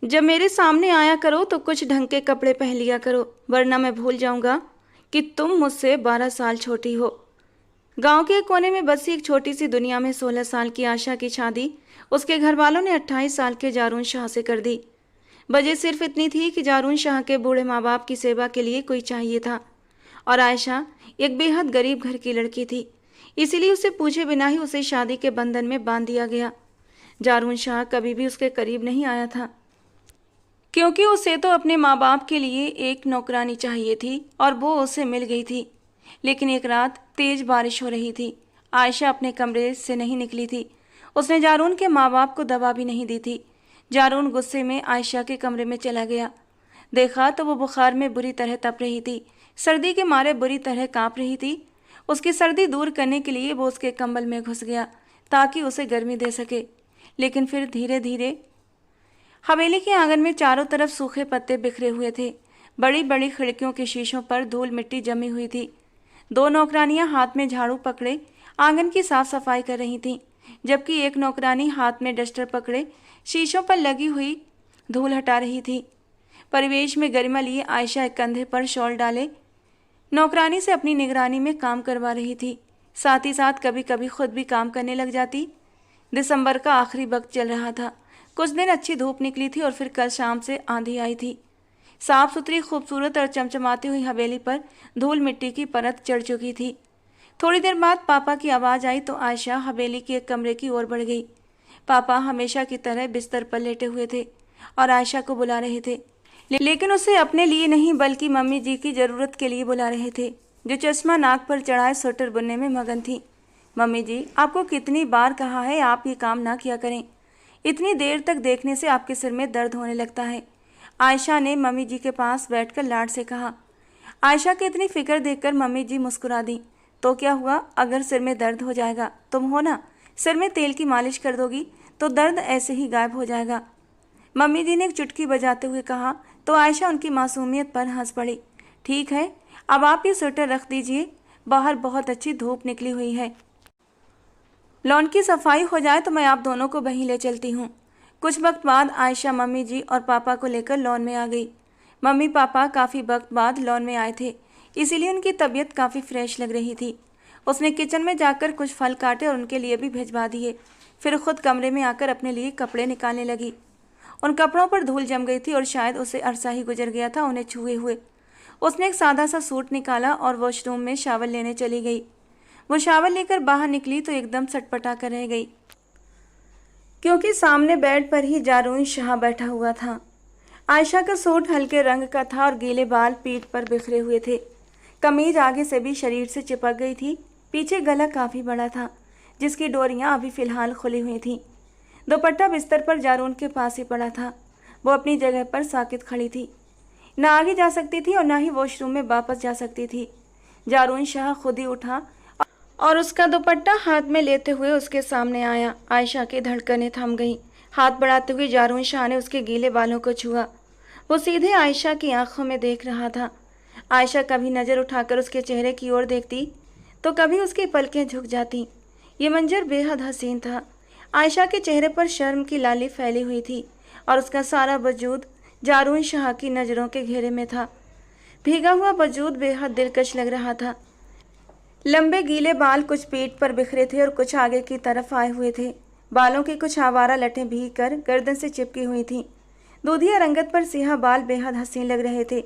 जब मेरे सामने आया करो तो कुछ ढंग के कपड़े पहन लिया करो, वरना मैं भूल जाऊंगा कि तुम मुझसे 12 साल छोटी हो। गांव के एक कोने में बसी एक छोटी सी दुनिया में 16 साल की आशा की शादी उसके घर वालों ने 28 साल के जारून शाह से कर दी। वजह सिर्फ इतनी थी कि जारून शाह के बूढ़े माँ बाप की सेवा के लिए कोई चाहिए था, और आयशा एक बेहद गरीब घर की लड़की थी। इसीलिए उसे पूछे बिना ही उसे शादी के बंधन में बांध दिया गया। जारून शाह कभी भी उसके करीब नहीं आया था, क्योंकि उसे तो अपने माँ बाप के लिए एक नौकरानी चाहिए थी और वो उसे मिल गई थी। लेकिन एक रात तेज बारिश हो रही थी। आयशा अपने कमरे से नहीं निकली थी। उसने जारून के माँ बाप को दवा भी नहीं दी थी। जारून गुस्से में आयशा के कमरे में चला गया। देखा तो वो बुखार में बुरी तरह तप रही थी, सर्दी के मारे बुरी तरह कांप रही थी। उसकी सर्दी दूर करने के लिए वो उसके कंबल में घुस गया ताकि उसे गर्मी दे सके। लेकिन फिर धीरे धीरे हवेली के आंगन में चारों तरफ सूखे पत्ते बिखरे हुए थे। बड़ी बड़ी खिड़कियों के शीशों पर धूल मिट्टी जमी हुई थी। दो नौकरानियां हाथ में झाड़ू पकड़े आंगन की साफ सफाई कर रही थीं, जबकि एक नौकरानी हाथ में डस्टर पकड़े शीशों पर लगी हुई धूल हटा रही थी। परिवेश में गरिमा लिए आयशा एक कंधे पर शॉल डाले नौकरानी से अपनी निगरानी में काम करवा रही थी। साथ ही साथ कभी कभी खुद भी काम करने लग जाती। दिसंबर का आखिरी वक्त चल रहा था। कुछ दिन अच्छी धूप निकली थी और फिर कल शाम से आंधी आई थी। साफ सुथरी, खूबसूरत और चमचमाती हुई हवेली पर धूल मिट्टी की परत चढ़ चुकी थी। थोड़ी देर बाद पापा की आवाज़ आई तो आयशा हवेली के एक कमरे की ओर बढ़ गई। पापा हमेशा की तरह बिस्तर पर लेटे हुए थे और आयशा को बुला रहे थे, लेकिन उसे अपने लिए नहीं बल्कि मम्मी जी की ज़रूरत के लिए बुला रहे थे, जो चश्मा नाक पर चढ़ाए स्वेटर बुनने में मगन थी। मम्मी जी, आपको कितनी बार कहा है आप ये काम ना किया करें। इतनी देर तक देखने से आपके सिर में दर्द होने लगता है। आयशा ने मम्मी जी के पास बैठकर लाड से कहा। आयशा की इतनी फिक्र देखकर मम्मी जी मुस्कुरा दी। तो क्या हुआ, अगर सिर में दर्द हो जाएगा, तुम हो ना, सिर में तेल की मालिश कर दोगी तो दर्द ऐसे ही गायब हो जाएगा। मम्मी जी ने एक चुटकी बजाते हुए कहा तो आयशा उनकी मासूमियत पर हंस पड़ी। ठीक है, अब आप ये स्वेटर रख दीजिए, बाहर बहुत अच्छी धूप निकली हुई है। लॉन की सफाई हो जाए तो मैं आप दोनों को वहीं ले चलती हूँ। कुछ वक्त बाद आयशा मम्मी जी और पापा को लेकर लॉन में आ गई। मम्मी पापा काफ़ी वक्त बाद लॉन में आए थे, इसीलिए उनकी तबीयत काफ़ी फ्रेश लग रही थी। उसने किचन में जाकर कुछ फल काटे और उनके लिए भी भिजवा दिए। फिर खुद कमरे में आकर अपने लिए कपड़े निकालने लगी। उन कपड़ों पर धूल जम गई थी और शायद उसे अरसा ही गुजर गया था उन्हें छुए हुए। उसने एक सादा सा सूट निकाला और वॉशरूम में शावर लेने चली गई। वो शावर लेकर बाहर निकली तो एकदम सटपटा कर रह गई, क्योंकि सामने बेड पर ही जारून शाह बैठा हुआ था। आयशा का सूट हल्के रंग का था और गीले बाल पीठ पर बिखरे हुए थे। कमीज आगे से भी शरीर से चिपक गई थी। पीछे गला काफ़ी बड़ा था, जिसकी डोरियां अभी फ़िलहाल खुली हुई थीं। दुपट्टा बिस्तर पर जारून के पास ही पड़ा था। वो अपनी जगह पर साकित खड़ी थी, ना आगे जा सकती थी और ना ही वॉशरूम में वापस जा सकती थी। जारून शाह खुद ही उठा और उसका दुपट्टा हाथ में लेते हुए उसके सामने आया। आयशा की धड़कनें थम गईं। हाथ बढ़ाते हुए जारून शाह ने उसके गीले बालों को छुआ। वो सीधे आयशा की आंखों में देख रहा था। आयशा कभी नज़र उठाकर उसके चेहरे की ओर देखती तो कभी उसकी पलकें झुक जाती। ये मंजर बेहद हसीन था। आयशा के चेहरे पर शर्म की लाली फैली हुई थी और उसका सारा वजूद जारून शाह की नज़रों के घेरे में था। भीगा हुआ वजूद बेहद दिलकश लग रहा था। लंबे गीले बाल कुछ पीठ पर बिखरे थे और कुछ आगे की तरफ आए हुए थे। बालों की कुछ आवारा लटें भीग कर गर्दन से चिपकी हुई थीं। दूधिया रंगत पर सियाह बाल बेहद हसीन लग रहे थे।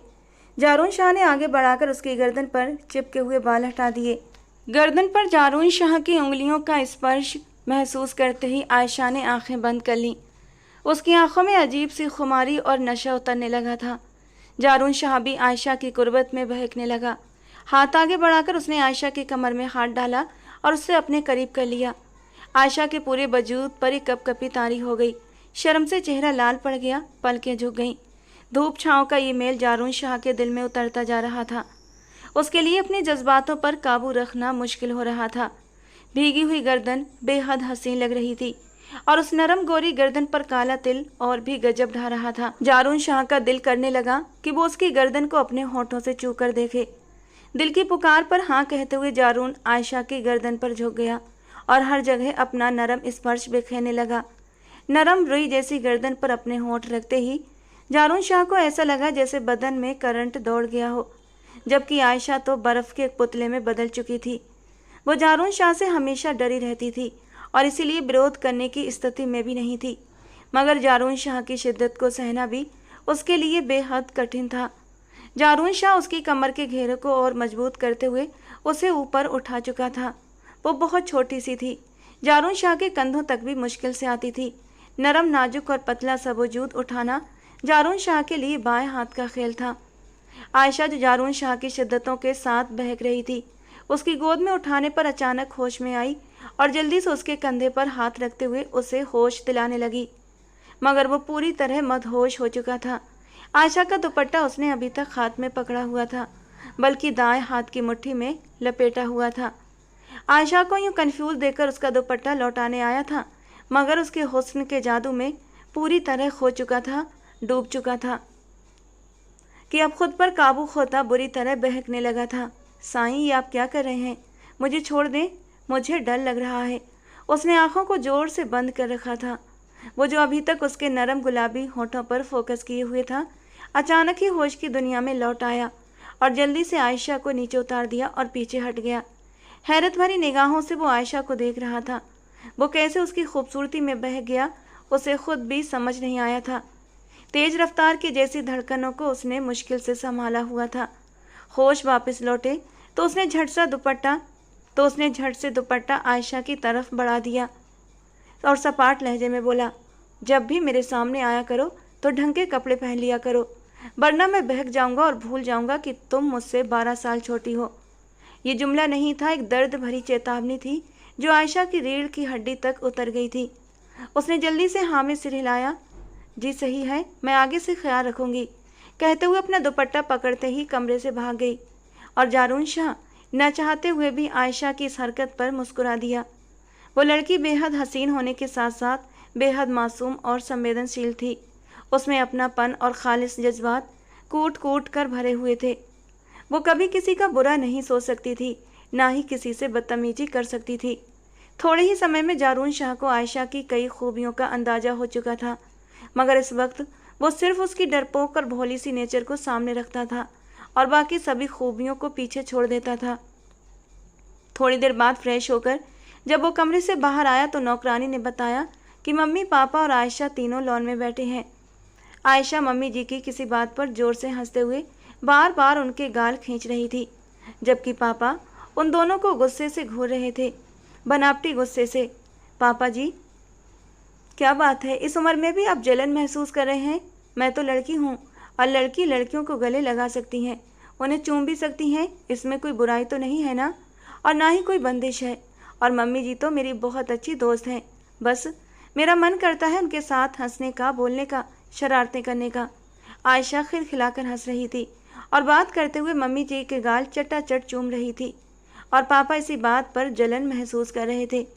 जारून शाह ने आगे बढ़ाकर उसकी गर्दन पर चिपके हुए बाल हटा दिए। गर्दन पर जारून शाह की उंगलियों का स्पर्श महसूस करते ही आयशा ने आंखें बंद कर लीं। उसकी आंखों में अजीब सी खुमारी और नशा उतरने लगा था। जारून शाह भी आयशा की कुर्बत में बहकने लगा। हाथ आगे बढ़ाकर उसने आयशा के कमर में हाथ डाला और उससे अपने करीब कर लिया। आयशा के पूरे वजूद पर एक कपकपी तारी हो गई। शर्म से चेहरा लाल पड़ गया, पलकें झुक गईं। धूप छाँव का ये मेल जारून शाह के दिल में उतरता जा रहा था। उसके लिए अपने जज्बातों पर काबू रखना मुश्किल हो रहा था। भीगी हुई गर्दन बेहद हसीन लग रही थी और उस नरम गोरी गर्दन पर काला तिल और भी गजब ढा रहा था। जारून शाह का दिल करने लगा कि वो उसकी गर्दन को अपने होठों से छू कर देखे। दिल की पुकार पर हाँ कहते हुए जारून आयशा की गर्दन पर झुक गया और हर जगह अपना नरम स्पर्श बिखेरने लगा। नरम रुई जैसी गर्दन पर अपने होंठ रखते ही जारून शाह को ऐसा लगा जैसे बदन में करंट दौड़ गया हो, जबकि आयशा तो बर्फ के एक पुतले में बदल चुकी थी। वो जारून शाह से हमेशा डरी रहती थी और इसीलिए विरोध करने की स्थिति में भी नहीं थी, मगर जारून शाह की शिद्दत को सहना भी उसके लिए बेहद कठिन था। जारून शाह उसकी कमर के घेरे को और मजबूत करते हुए उसे ऊपर उठा चुका था। वो बहुत छोटी सी थी, जारून शाह के कंधों तक भी मुश्किल से आती थी। नरम, नाजुक और पतला सा वजूद उठाना जारून शाह के लिए बाएं हाथ का खेल था। आयशा, जो जारून शाह की शिद्दतों के साथ बहक रही थी, उसकी गोद में उठाने पर अचानक होश में आई और जल्दी से उसके कंधे पर हाथ रखते हुए उसे होश दिलाने लगी, मगर वो पूरी तरह मदहोश हो चुका था। आयशा का दुपट्टा उसने अभी तक हाथ में पकड़ा हुआ था, बल्कि दाएं हाथ की मुट्ठी में लपेटा हुआ था। आयशा को यूं कंफ्यूज देखकर उसका दुपट्टा लौटाने आया था, मगर उसके हुस्न के जादू में पूरी तरह खो चुका था, डूब चुका था कि अब खुद पर काबू खोता बुरी तरह बहकने लगा था। साईं, ये आप क्या कर रहे हैं? मुझे छोड़ दें, मुझे डर लग रहा है। उसने आंखों को जोर से बंद कर रखा था। वो जो अभी तक उसके नरम गुलाबी होठों पर फोकस किए हुए था, अचानक ही होश की दुनिया में लौट आया और जल्दी से आयशा को नीचे उतार दिया और पीछे हट गया। हैरत भरी निगाहों से वो आयशा को देख रहा था। वो कैसे उसकी खूबसूरती में बह गया, उसे खुद भी समझ नहीं आया था। तेज रफ्तार की जैसी धड़कनों को उसने मुश्किल से संभाला हुआ था। होश वापस लौटे तो उसने झट से दुपट्टा आयशा की तरफ बढ़ा दिया और सपाट लहजे में बोला, जब भी मेरे सामने आया करो तो ढंग के कपड़े पहन लिया करो, वरना मैं बहक जाऊंगा और भूल जाऊंगा कि तुम मुझसे 12 साल छोटी हो। ये जुमला नहीं था, एक दर्द भरी चेतावनी थी जो आयशा की रीढ़ की हड्डी तक उतर गई थी। उसने जल्दी से हाँ में सिर हिलाया। जी सही है, मैं आगे से ख्याल रखूंगी, कहते हुए अपना दुपट्टा पकड़ते ही कमरे से भाग गई और जारून शाह न चाहते हुए भी आयशा की इस हरकत पर मुस्कुरा दिया। वो लड़की बेहद हसीन होने के साथ साथ बेहद मासूम और संवेदनशील थी। उसमें अपनापन और खालिस जज्बात कूट कूट कर भरे हुए थे। वो कभी किसी का बुरा नहीं सोच सकती थी, ना ही किसी से बदतमीजी कर सकती थी। थोड़े ही समय में जारून शाह को आयशा की कई खूबियों का अंदाजा हो चुका था, मगर इस वक्त वो सिर्फ उसकी डरपोक और भोली सी नेचर को सामने रखता था और बाकी सभी खूबियों को पीछे छोड़ देता था। थोड़ी देर बाद फ्रेश होकर जब वो कमरे से बाहर आया तो नौकरानी ने बताया कि मम्मी, पापा और आयशा तीनों लॉन में बैठे हैं। आयशा मम्मी जी की किसी बात पर जोर से हंसते हुए बार बार उनके गाल खींच रही थी, जबकि पापा उन दोनों को गुस्से से घूर रहे थे, बनावटी गुस्से से। पापा जी, क्या बात है, इस उम्र में भी आप जलन महसूस कर रहे हैं? मैं तो लड़की हूँ और लड़की लड़कियों को गले लगा सकती हैं, उन्हें चूम भी सकती हैं, इसमें कोई बुराई तो नहीं है ना, और ना ही कोई बंदिश है। और मम्मी जी तो मेरी बहुत अच्छी दोस्त हैं, बस मेरा मन करता है उनके साथ हंसने का, बोलने का, शरारतें करने का। आयशा खिलखिलाकर हंस रही थी और बात करते हुए मम्मी जी के गाल चटाचट चूम रही थी और पापा इसी बात पर जलन महसूस कर रहे थे।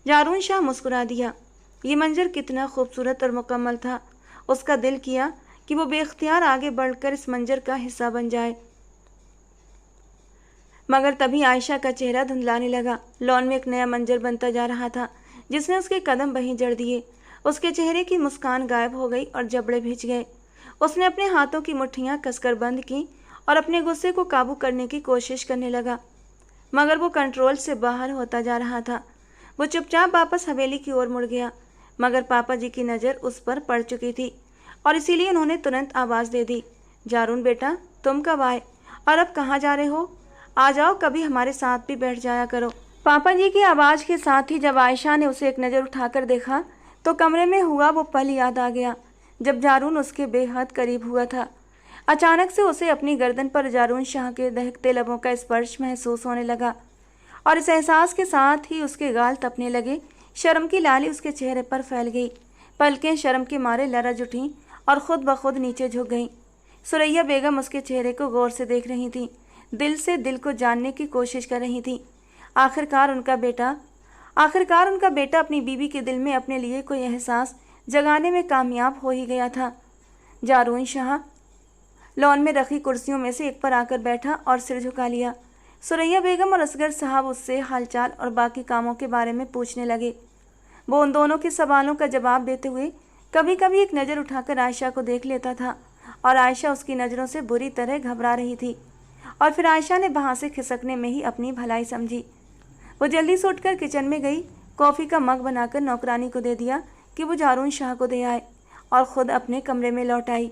जारून शाह मुस्कुरा दिया। ये मंजर कितना खूबसूरत और मुकम्मल था। उसका दिल किया कि वो बेख्तियार आगे बढ़कर इस मंजर का हिस्सा बन जाए, मगर तभी आयशा का चेहरा धुंधलाने लगा। लॉन में एक नया मंजर बनता जा रहा था जिसने उसके कदम वहीं जड़ दिए। उसके चेहरे की मुस्कान गायब हो गई और जबड़े भिज गए। उसने अपने हाथों की मुट्ठियां कसकर बंद की और अपने गुस्से को काबू करने की कोशिश करने लगा, मगर वो कंट्रोल से बाहर होता जा रहा था। वो चुपचाप वापस हवेली की ओर मुड़ गया, मगर पापा जी की नज़र उस पर पड़ चुकी थी और इसीलिए उन्होंने तुरंत आवाज़ दे दी, जारून बेटा, तुम कब आए और अब कहाँ जा रहे हो? आ जाओ, कभी हमारे साथ भी बैठ जाया करो। पापा जी की आवाज़ के साथ ही जब आयशा ने उसे एक नज़र उठाकर देखा तो कमरे में हुआ वो पल याद आ गया जब जारून उसके बेहद करीब हुआ था। अचानक से उसे अपनी गर्दन पर जारून शाह के दहकते लबों का स्पर्श महसूस होने लगा और इस एहसास के साथ ही उसके गाल तपने लगे। शर्म की लाली उसके चेहरे पर फैल गई, पलकें शर्म के मारे लरज उठीं और खुद ब खुद नीचे झुक गईं। सुरैया बेगम उसके चेहरे को गौर से देख रही थी, दिल से दिल को जानने की कोशिश कर रही थी। आखिरकार उनका बेटा अपनी बीवी के दिल में अपने लिए कोई एहसास जगाने में कामयाब हो ही गया था। जारून शाह लॉन में रखी कुर्सियों में से एक पर आकर बैठा और सिर झुका लिया। सुरैया बेगम और असगर साहब उससे हालचाल और बाकी कामों के बारे में पूछने लगे। वो उन दोनों के सवालों का जवाब देते हुए कभी कभी एक नज़र उठाकर आयशा को देख लेता था और आयशा उसकी नज़रों से बुरी तरह घबरा रही थी। और फिर आयशा ने वहाँ से खिसकने में ही अपनी भलाई समझी। वो जल्दी से उठकर किचन में गई, कॉफ़ी का मग बनाकर नौकरानी को दे दिया कि वो जारून शाह को दे आए और ख़ुद अपने कमरे में लौट आई।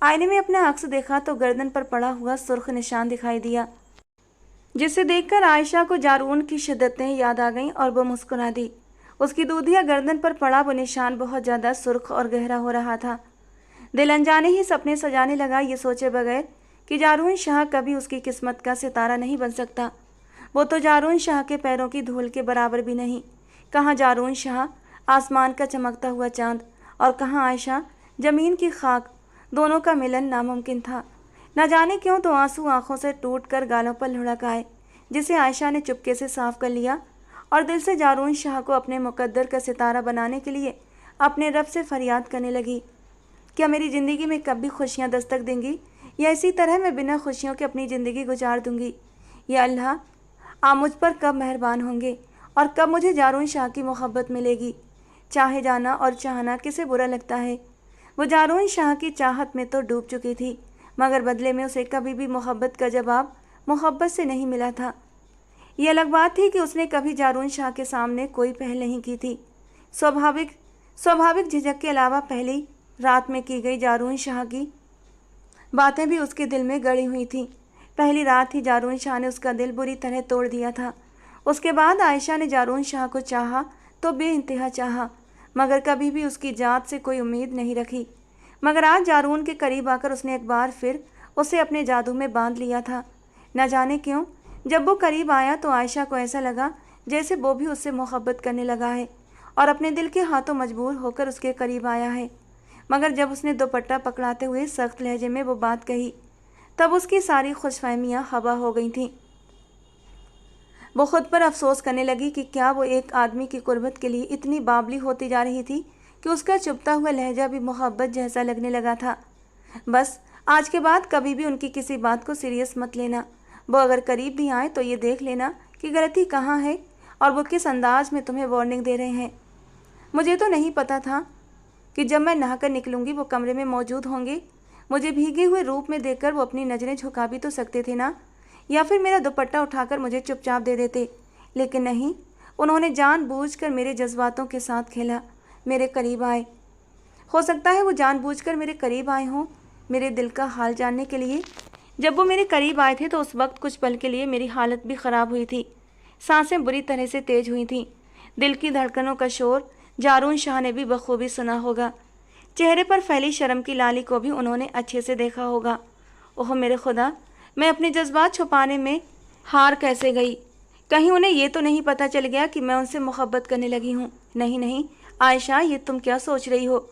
आईने में अपना अक्स देखा तो गर्दन पर पड़ा हुआ सुर्ख निशान दिखाई दिया, जिसे देखकर आयशा को जारून की शिद्दतें याद आ गईं और वो मुस्कुरा दी। उसकी दूधिया गर्दन पर पड़ा वो निशान बहुत ज़्यादा सुर्ख और गहरा हो रहा था। दिल अनजाने ही सपने सजाने लगा, ये सोचे बगैर कि जारून शाह कभी उसकी किस्मत का सितारा नहीं बन सकता। वो तो जारून शाह के पैरों की धूल के बराबर भी नहीं। कहाँ जारून शाह, आसमान का चमकता हुआ चांद, और कहाँ आयशा, ज़मीन की खाक। दोनों का मिलन नामुमकिन था। न जाने क्यों तो आंसू आंखों से टूट कर गालों पर लुढ़क आए, जिसे आयशा ने चुपके से साफ कर लिया और दिल से जारून शाह को अपने मुकद्दर का सितारा बनाने के लिए अपने रब से फरियाद करने लगी। क्या मेरी ज़िंदगी में कभी खुशियाँ दस्तक देंगी, या इसी तरह मैं बिना खुशियों के अपनी ज़िंदगी गुजार दूंगी? या अल्लाह, आप मुझ पर कब मेहरबान होंगे और कब मुझे जारून शाह की मोहब्बत मिलेगी? चाहे जाना और चाहना किसे बुरा लगता है। वो जारून शाह की चाहत में तो डूब चुकी थी, मगर बदले में उसे कभी भी मोहब्बत का जवाब मोहब्बत से नहीं मिला था। ये अलग बात थी कि उसने कभी जारून शाह के सामने कोई पहल नहीं की थी। स्वाभाविक झिझक के अलावा पहली रात में की गई जारून शाह की बातें भी उसके दिल में गड़ी हुई थीं। पहली रात ही जारून शाह ने उसका दिल बुरी तरह तोड़ दिया था। उसके बाद आयशा ने जारून शाह को चाहा तो बेइंतहा चाहा, मगर कभी भी उसकी जात से कोई उम्मीद नहीं रखी। मगर आज जारून के करीब आकर उसने एक बार फिर उसे अपने जादू में बांध लिया था। न जाने क्यों जब वो करीब आया तो आयशा को ऐसा लगा जैसे वो भी उससे मोहब्बत करने लगा है और अपने दिल के हाथों मजबूर होकर उसके करीब आया है। मगर जब उसने दुपट्टा पकड़ाते हुए सख्त लहजे में वो बात कही, तब उसकी सारी खुशफहमियाँ हवा हो गई थीं। वो खुद पर अफसोस करने लगी कि क्या वो एक आदमी की कुर्बत के लिए इतनी बावली होती जा रही थी कि उसका चुभता हुआ लहजा भी मोहब्बत जैसा लगने लगा था। बस आज के बाद कभी भी उनकी किसी बात को सीरियस मत लेना। वो अगर करीब भी आए तो ये देख लेना कि गलती कहाँ है और वो किस अंदाज में तुम्हें वार्निंग दे रहे हैं। मुझे तो नहीं पता था कि जब मैं नहाकर निकलूंगी वो कमरे में मौजूद होंगे। मुझे भीगे हुए रूप में देखकर वो अपनी नज़रें झुका भी तो सकते थे ना, या फिर मेरा दुपट्टा उठाकर मुझे चुपचाप दे देते। लेकिन नहीं, उन्होंने जानबूझकर मेरे जज्बातों के साथ खेला, मेरे करीब आए। हो सकता है वो जानबूझकर मेरे करीब आए हों, मेरे दिल का हाल जानने के लिए। जब वो मेरे करीब आए थे तो उस वक्त कुछ पल के लिए मेरी हालत भी ख़राब हुई थी। सांसें बुरी तरह से तेज हुई थीं। दिल की धड़कनों का शोर जारून शाह ने भी बखूबी सुना होगा। चेहरे पर फैली शर्म की लाली को भी उन्होंने अच्छे से देखा होगा। ओह मेरे खुदा, मैं अपने जज्बात छुपाने में हार कैसे गई। कहीं उन्हें ये तो नहीं पता चल गया कि मैं उनसे मोहब्बत करने लगी हूँ। नहीं नहीं आयशा, ये तुम क्या सोच रही हो?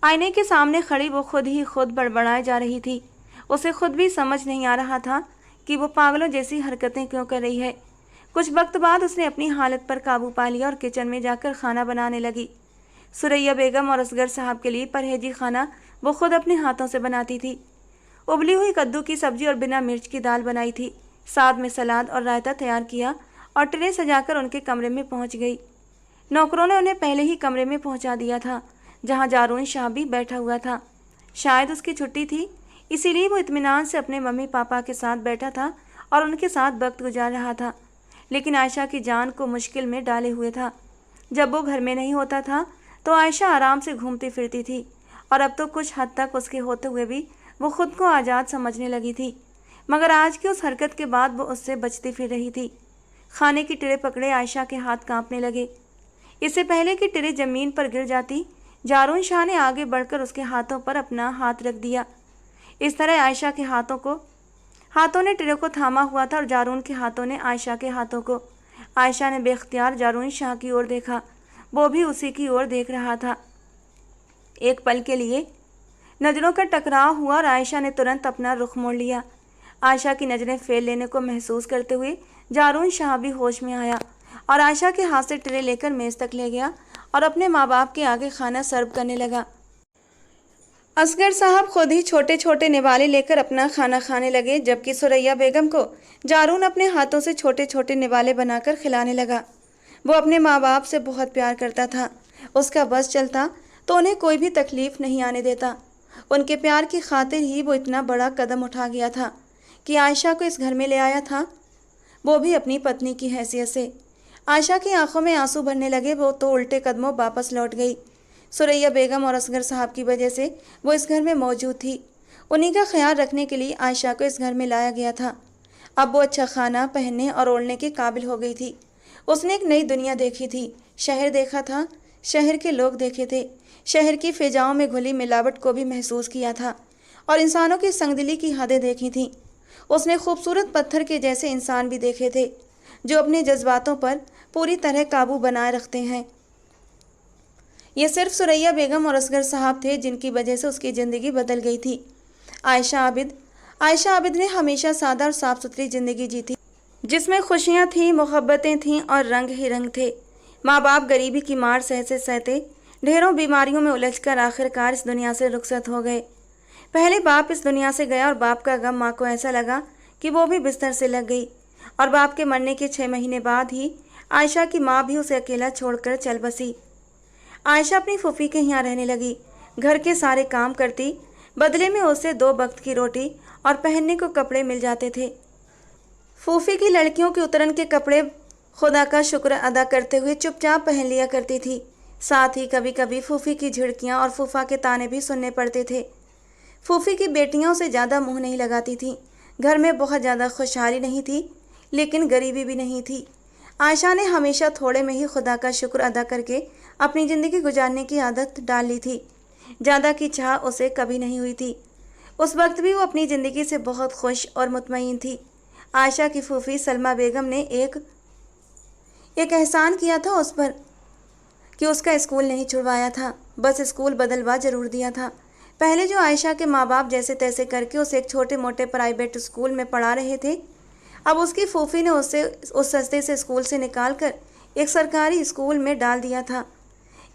आईने के सामने खड़ी वो खुद ही खुद बड़बड़ाए जा रही थी। उसे खुद भी समझ नहीं आ रहा था कि वो पागलों जैसी हरकतें क्यों कर रही है। कुछ वक्त बाद उसने अपनी हालत पर काबू पा लिया और किचन में जाकर खाना बनाने लगी। सुरैया बेगम और असगर साहब के लिए परहेजी खाना वो खुद अपने हाथों से बनाती थी। उबली हुई कद्दू की सब्जी और बिना मिर्च की दाल बनाई थी। साथ में सलाद और रायता तैयार किया और ट्रे सजाकर उनके कमरे में पहुंच गई। नौकरों ने उन्हें पहले ही कमरे में पहुंचा दिया था, जहां जारून शाह भी बैठा हुआ था। शायद उसकी छुट्टी थी, इसीलिए वो इत्मीनान से अपने मम्मी पापा के साथ बैठा था और उनके साथ वक्त गुजार रहा था। लेकिन आयशा की जान को मुश्किल में डाले हुए था। जब वो घर में नहीं होता था तो आयशा आराम से घूमती फिरती थी, और अब तो कुछ हद तक उसके होते हुए भी वो खुद को आज़ाद समझने लगी थी। मगर आज की उस हरकत के बाद वो उससे बचती फिर रही थी। खाने की ट्रे पकड़े आयशा के हाथ कांपने लगे। इससे पहले कि ट्रे ज़मीन पर गिर जाती, जारून शाह ने आगे बढ़कर उसके हाथों पर अपना हाथ रख दिया। इस तरह आयशा के हाथों ने ट्रे को थामा हुआ था और जारून के हाथों ने आयशा के हाथों को। आयशा ने बेख्तियार जारून शाह की ओर देखा, वो भी उसी की ओर देख रहा था। एक पल के लिए नज़रों का टकराव हुआ और आयशा ने तुरंत अपना रुख मोड़ लिया। आयशा की नज़रें फेर लेने को महसूस करते हुए जारून शाह भी होश में आया और आयशा के हाथ से ट्रे लेकर मेज़ तक ले गया और अपने माँ बाप के आगे खाना सर्व करने लगा। असगर साहब खुद ही छोटे छोटे निवाले लेकर अपना खाना खाने लगे, जबकि सुरैया बेगम को जारून अपने हाथों से छोटे छोटे निवाले बनाकर खिलाने लगा। वो अपने माँ बाप से बहुत प्यार करता था। उसका बस चलता तो उन्हें कोई भी तकलीफ नहीं आने देता। उनके प्यार की खातिर ही वो इतना बड़ा कदम उठा गया था कि आयशा को इस घर में ले आया था, वो भी अपनी पत्नी की हैसियत से। आयशा की आंखों में आंसू भरने लगे। वो तो उल्टे कदमों वापस लौट गई। सुरैया बेगम और असगर साहब की वजह से वो इस घर में मौजूद थी। उन्हीं का ख्याल रखने के लिए आयशा को इस घर में लाया गया था। अब वो अच्छा खाना, पहनने और ओढ़ने के काबिल हो गई थी। उसने एक नई दुनिया देखी थी। शहर देखा था, शहर के लोग देखे थे, शहर की फिजाओं में घुली मिलावट को भी महसूस किया था और इंसानों की संगदिली की हदें देखी थीं। उसने खूबसूरत पत्थर के जैसे इंसान भी देखे थे जो अपने जज्बातों पर पूरी तरह काबू बनाए रखते हैं। ये सिर्फ सुरैया बेगम और असगर साहब थे जिनकी वजह से उसकी ज़िंदगी बदल गई थी। आयशा आबिद ने हमेशा सादा और साफ सुथरी ज़िंदगी जी थी, जिसमें खुशियाँ थीं, मोहब्बतें थीं और रंग ही रंग थे। माँ बाप गरीबी की मार सहते सहते ढेरों बीमारियों में उलझकर आखिरकार इस दुनिया से रुखसत हो गए। पहले बाप इस दुनिया से गया और बाप का गम माँ को ऐसा लगा कि वो भी बिस्तर से लग गई। और बाप के मरने के 6 महीने बाद ही आयशा की माँ भी उसे अकेला छोड़कर चल बसी। आयशा अपनी फूफी के यहाँ रहने लगी। घर के सारे काम करती, बदले में उसे 2 वक्त की रोटी और पहनने को कपड़े मिल जाते थे। फूफी की लड़कियों के उतरन के कपड़े खुदा का शुक्र अदा करते हुए चुपचाप पहन लिया करती थी। साथ ही कभी कभी फूफी की झिड़कियाँ और फूफा के ताने भी सुनने पड़ते थे। फूफी की बेटियां से ज़्यादा मुंह नहीं लगाती थीं। घर में बहुत ज़्यादा खुशहाली नहीं थी, लेकिन गरीबी भी नहीं थी। आयशा ने हमेशा थोड़े में ही खुदा का शुक्र अदा करके अपनी ज़िंदगी गुजारने की आदत डाल ली थी। ज़्यादा की चाह उसे कभी नहीं हुई थी। उस वक्त भी वो अपनी ज़िंदगी से बहुत खुश और मुतमईन थी। आयशा की फूफी सलमा बेगम ने एक एहसान किया था उस पर कि उसका स्कूल नहीं छुड़वाया था, बस स्कूल बदलवा ज़रूर दिया था। पहले जो आयशा के माँ बाप जैसे तैसे करके उसे एक छोटे मोटे प्राइवेट स्कूल में पढ़ा रहे थे, अब उसकी फूफी ने उसे उस सस्ते से स्कूल से निकाल कर एक सरकारी स्कूल में डाल दिया था।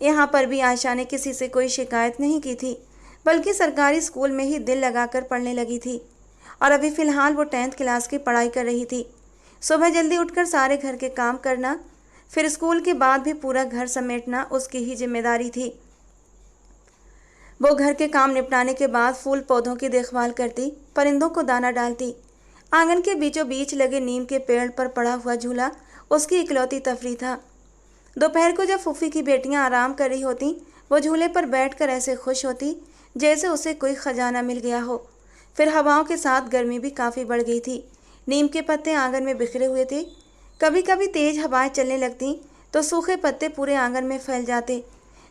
यहाँ पर भी आयशा ने किसी से कोई शिकायत नहीं की थी, बल्कि सरकारी स्कूल में ही दिल लगाकर पढ़ने लगी थी। और अभी फ़िलहाल वो 10th क्लास की पढ़ाई कर रही थी। सुबह जल्दी उठकर सारे घर के काम करना, फिर स्कूल के बाद भी पूरा घर समेटना उसकी ही जिम्मेदारी थी। वो घर के काम निपटाने के बाद फूल पौधों की देखभाल करती, परिंदों को दाना डालती। आंगन के बीचों बीच लगे नीम के पेड़ पर पड़ा हुआ झूला उसकी इकलौती तफरीह था। दोपहर को जब फूफी की बेटियां आराम कर रही होती, वो झूले पर बैठकर ऐसे खुश होती जैसे उसे कोई खजाना मिल गया हो। फिर हवाओं के साथ गर्मी भी काफ़ी बढ़ गई थी। नीम के पत्ते आंगन में बिखरे हुए थे। कभी कभी तेज़ हवाएं चलने लगती तो सूखे पत्ते पूरे आंगन में फैल जाते,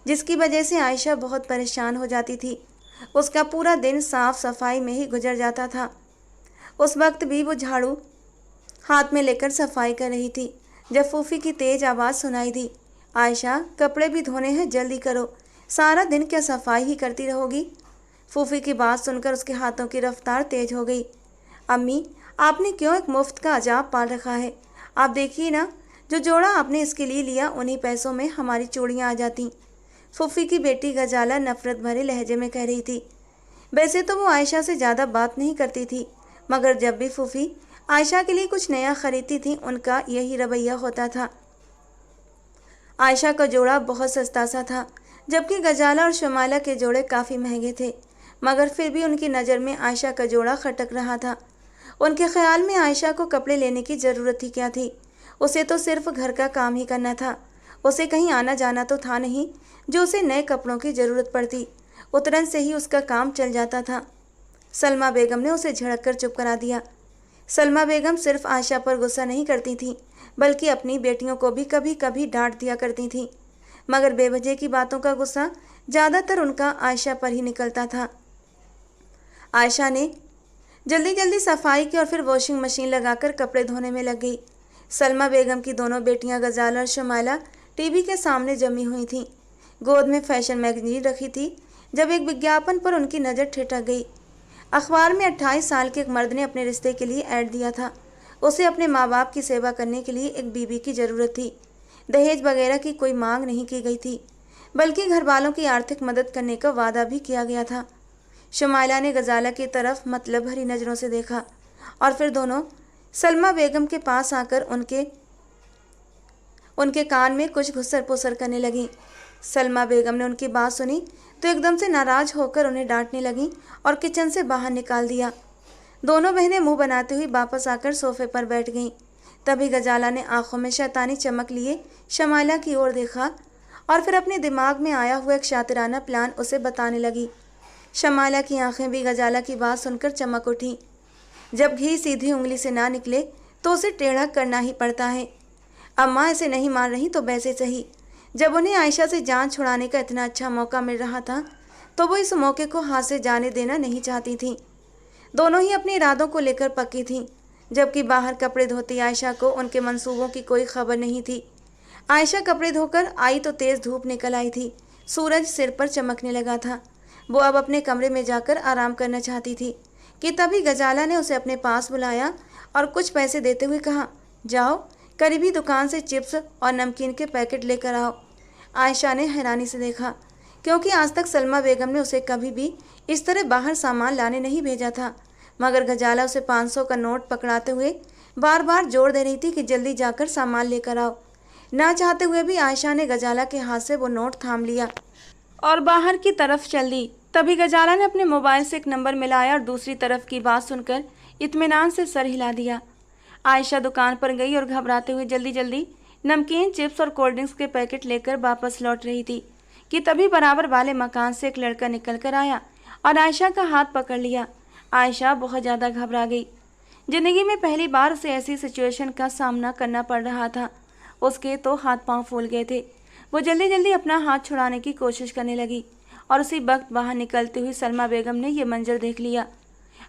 जिसकी वजह से आयशा बहुत परेशान हो जाती थी। उसका पूरा दिन साफ सफाई में ही गुजर जाता था। उस वक्त भी वो झाड़ू हाथ में लेकर सफाई कर रही थी जब फूफी की तेज़ आवाज़ सुनाई दी, आयशा कपड़े भी धोने हैं, जल्दी करो, सारा दिन क्या सफाई ही करती रहोगी। फूफी की बात सुनकर उसके हाथों की रफ्तार तेज हो गई। अम्मी, आपने क्यों एक मुफ्त का अजाब पाल रखा है? आप देखिए ना, जो जोड़ा आपने इसके लिए लिया उन्हीं पैसों में हमारी चूड़ियाँ आ जाती। फूफी की बेटी गजाला नफरत भरे लहजे में कह रही थी। वैसे तो वो आयशा से ज़्यादा बात नहीं करती थी, मगर जब भी फूफी आयशा के लिए कुछ नया खरीदती थी उनका यही रवैया होता था। आयशा का जोड़ा बहुत सस्ता सा था, जबकि गजाला और शमाला के जोड़े काफ़ी महंगे थे, मगर फिर भी उनकी नज़र में आयशा का जोड़ा खटक रहा था। उनके ख्याल में आयशा को कपड़े लेने की ज़रूरत ही क्या थी? उसे तो सिर्फ घर का काम ही करना था। उसे कहीं आना जाना तो था नहीं जो उसे नए कपड़ों की ज़रूरत पड़ती। उतरन से ही उसका काम चल जाता था। सलमा बेगम ने उसे झड़क कर चुप करा दिया। सलमा बेगम सिर्फ आयशा पर गुस्सा नहीं करती थीं, बल्कि अपनी बेटियों को भी कभी कभी डांट दिया करती थीं, मगर बेवजह की बातों का गुस्सा ज़्यादातर उनका आयशा पर ही निकलता था। आयशा ने जल्दी जल्दी सफाई की और फिर वॉशिंग मशीन लगाकर कपड़े धोने में लग गई। सलमा बेगम की दोनों बेटियां गजाला और शमाला टीवी के सामने जमी हुई थीं। गोद में फैशन मैगजीन रखी थी जब एक विज्ञापन पर उनकी नज़र ठिठक गई। अखबार में 28 साल के एक मर्द ने अपने रिश्ते के लिए ऐड दिया था। उसे अपने माँ बाप की सेवा करने के लिए एक बीवी की ज़रूरत थी। दहेज वगैरह की कोई मांग नहीं की गई थी, बल्कि घर वालों की आर्थिक मदद करने का वादा भी किया गया था। शमाइला ने गजाला की तरफ मतलब भरी नज़रों से देखा और फिर दोनों सलमा बेगम के पास आकर उनके कान में कुछ घुसर पुसर करने लगी। सलमा बेगम ने उनकी बात सुनी तो एकदम से नाराज होकर उन्हें डांटने लगी और किचन से बाहर निकाल दिया। दोनों बहनें मुंह बनाते हुए वापस आकर सोफे पर बैठ गईं। तभी गजाला ने आंखों में शैतानी चमक लिए शमाइला की ओर देखा और फिर अपने दिमाग में आया हुआ एक शातिराना प्लान उसे बताने लगी। शमाइला की आंखें भी गजाला की बात सुनकर चमक उठी। जब घी सीधी उंगली से ना निकले तो उसे टेढ़ा करना ही पड़ता है। अम्मा ऐसे नहीं मार रही तो वैसे सही। जब उन्हें आयशा से जान छुड़ाने का इतना अच्छा मौका मिल रहा था तो वो इस मौके को हाथ से जाने देना नहीं चाहती थीं। दोनों ही अपने इरादों को लेकर पक्की थीं। जबकि बाहर कपड़े धोती आयशा को उनके मंसूबों की कोई खबर नहीं थी। आयशा कपड़े धोकर आई तो तेज़ धूप निकल आई थी। सूरज सिर पर चमकने लगा था। वो अब अपने कमरे में जाकर आराम करना चाहती थी कि तभी गजाला ने उसे अपने पास बुलाया और कुछ पैसे देते हुए कहा, जाओ करीबी दुकान से चिप्स और नमकीन के पैकेट लेकर आओ। आयशा ने हैरानी से देखा, क्योंकि आज तक सलमा बेगम ने उसे कभी भी इस तरह बाहर सामान लाने नहीं भेजा था। मगर गजाला उसे 500 का नोट पकड़ाते हुए बार बार जोर दे रही थी कि जल्दी जाकर सामान लेकर आओ। ना चाहते हुए भी आयशा ने गजाला के हाथ से वो नोट थाम लिया और बाहर की तरफ चल दी। तभी गजाला ने अपने मोबाइल से एक नंबर मिलाया और दूसरी तरफ की बात सुनकर इत्मीनान से सर हिला दिया। आयशा दुकान पर गई और घबराते हुए जल्दी जल्दी नमकीन, चिप्स और कोल्ड ड्रिंक्स के पैकेट लेकर वापस लौट रही थी कि तभी बराबर वाले मकान से एक लड़का निकल कर आया और आयशा का हाथ पकड़ लिया। आयशा बहुत ज़्यादा घबरा गई। जिंदगी में पहली बार उसे ऐसी सिचुएशन का सामना करना पड़ रहा था। उसके तो हाथ पांव फूल गए थे। वो जल्दी जल्दी अपना हाथ छुड़ाने की कोशिश करने लगी और उसी वक्त बाहर निकलती हुई सलमा बेगम ने यह मंजर देख लिया।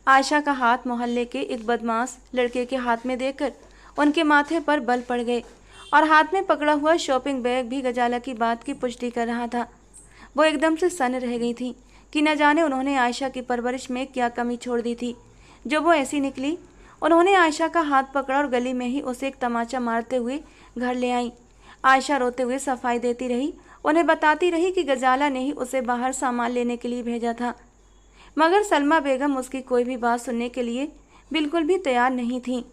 आयशा का हाथ मोहल्ले के एक बदमाश लड़के के हाथ में देकर उनके माथे पर बल पड़ गए और हाथ में पकड़ा हुआ शॉपिंग बैग भी गजाला की बात की पुष्टि कर रहा था। वो एकदम से सन्न रह गई थी कि न जाने उन्होंने आयशा की परवरिश में क्या कमी छोड़ दी थी जो वो ऐसी निकली। उन्होंने आयशा का हाथ पकड़ा और गली में ही उसे एक तमाचा मारते हुए घर ले आई। आयशा रोते हुए सफाई देती रही, उन्हें बताती रही कि गजाला ने ही उसे बाहर सामान लेने के लिए भेजा था। मगर सलमा बेगम उसकी कोई भी बात सुनने के लिए बिल्कुल भी तैयार नहीं थी।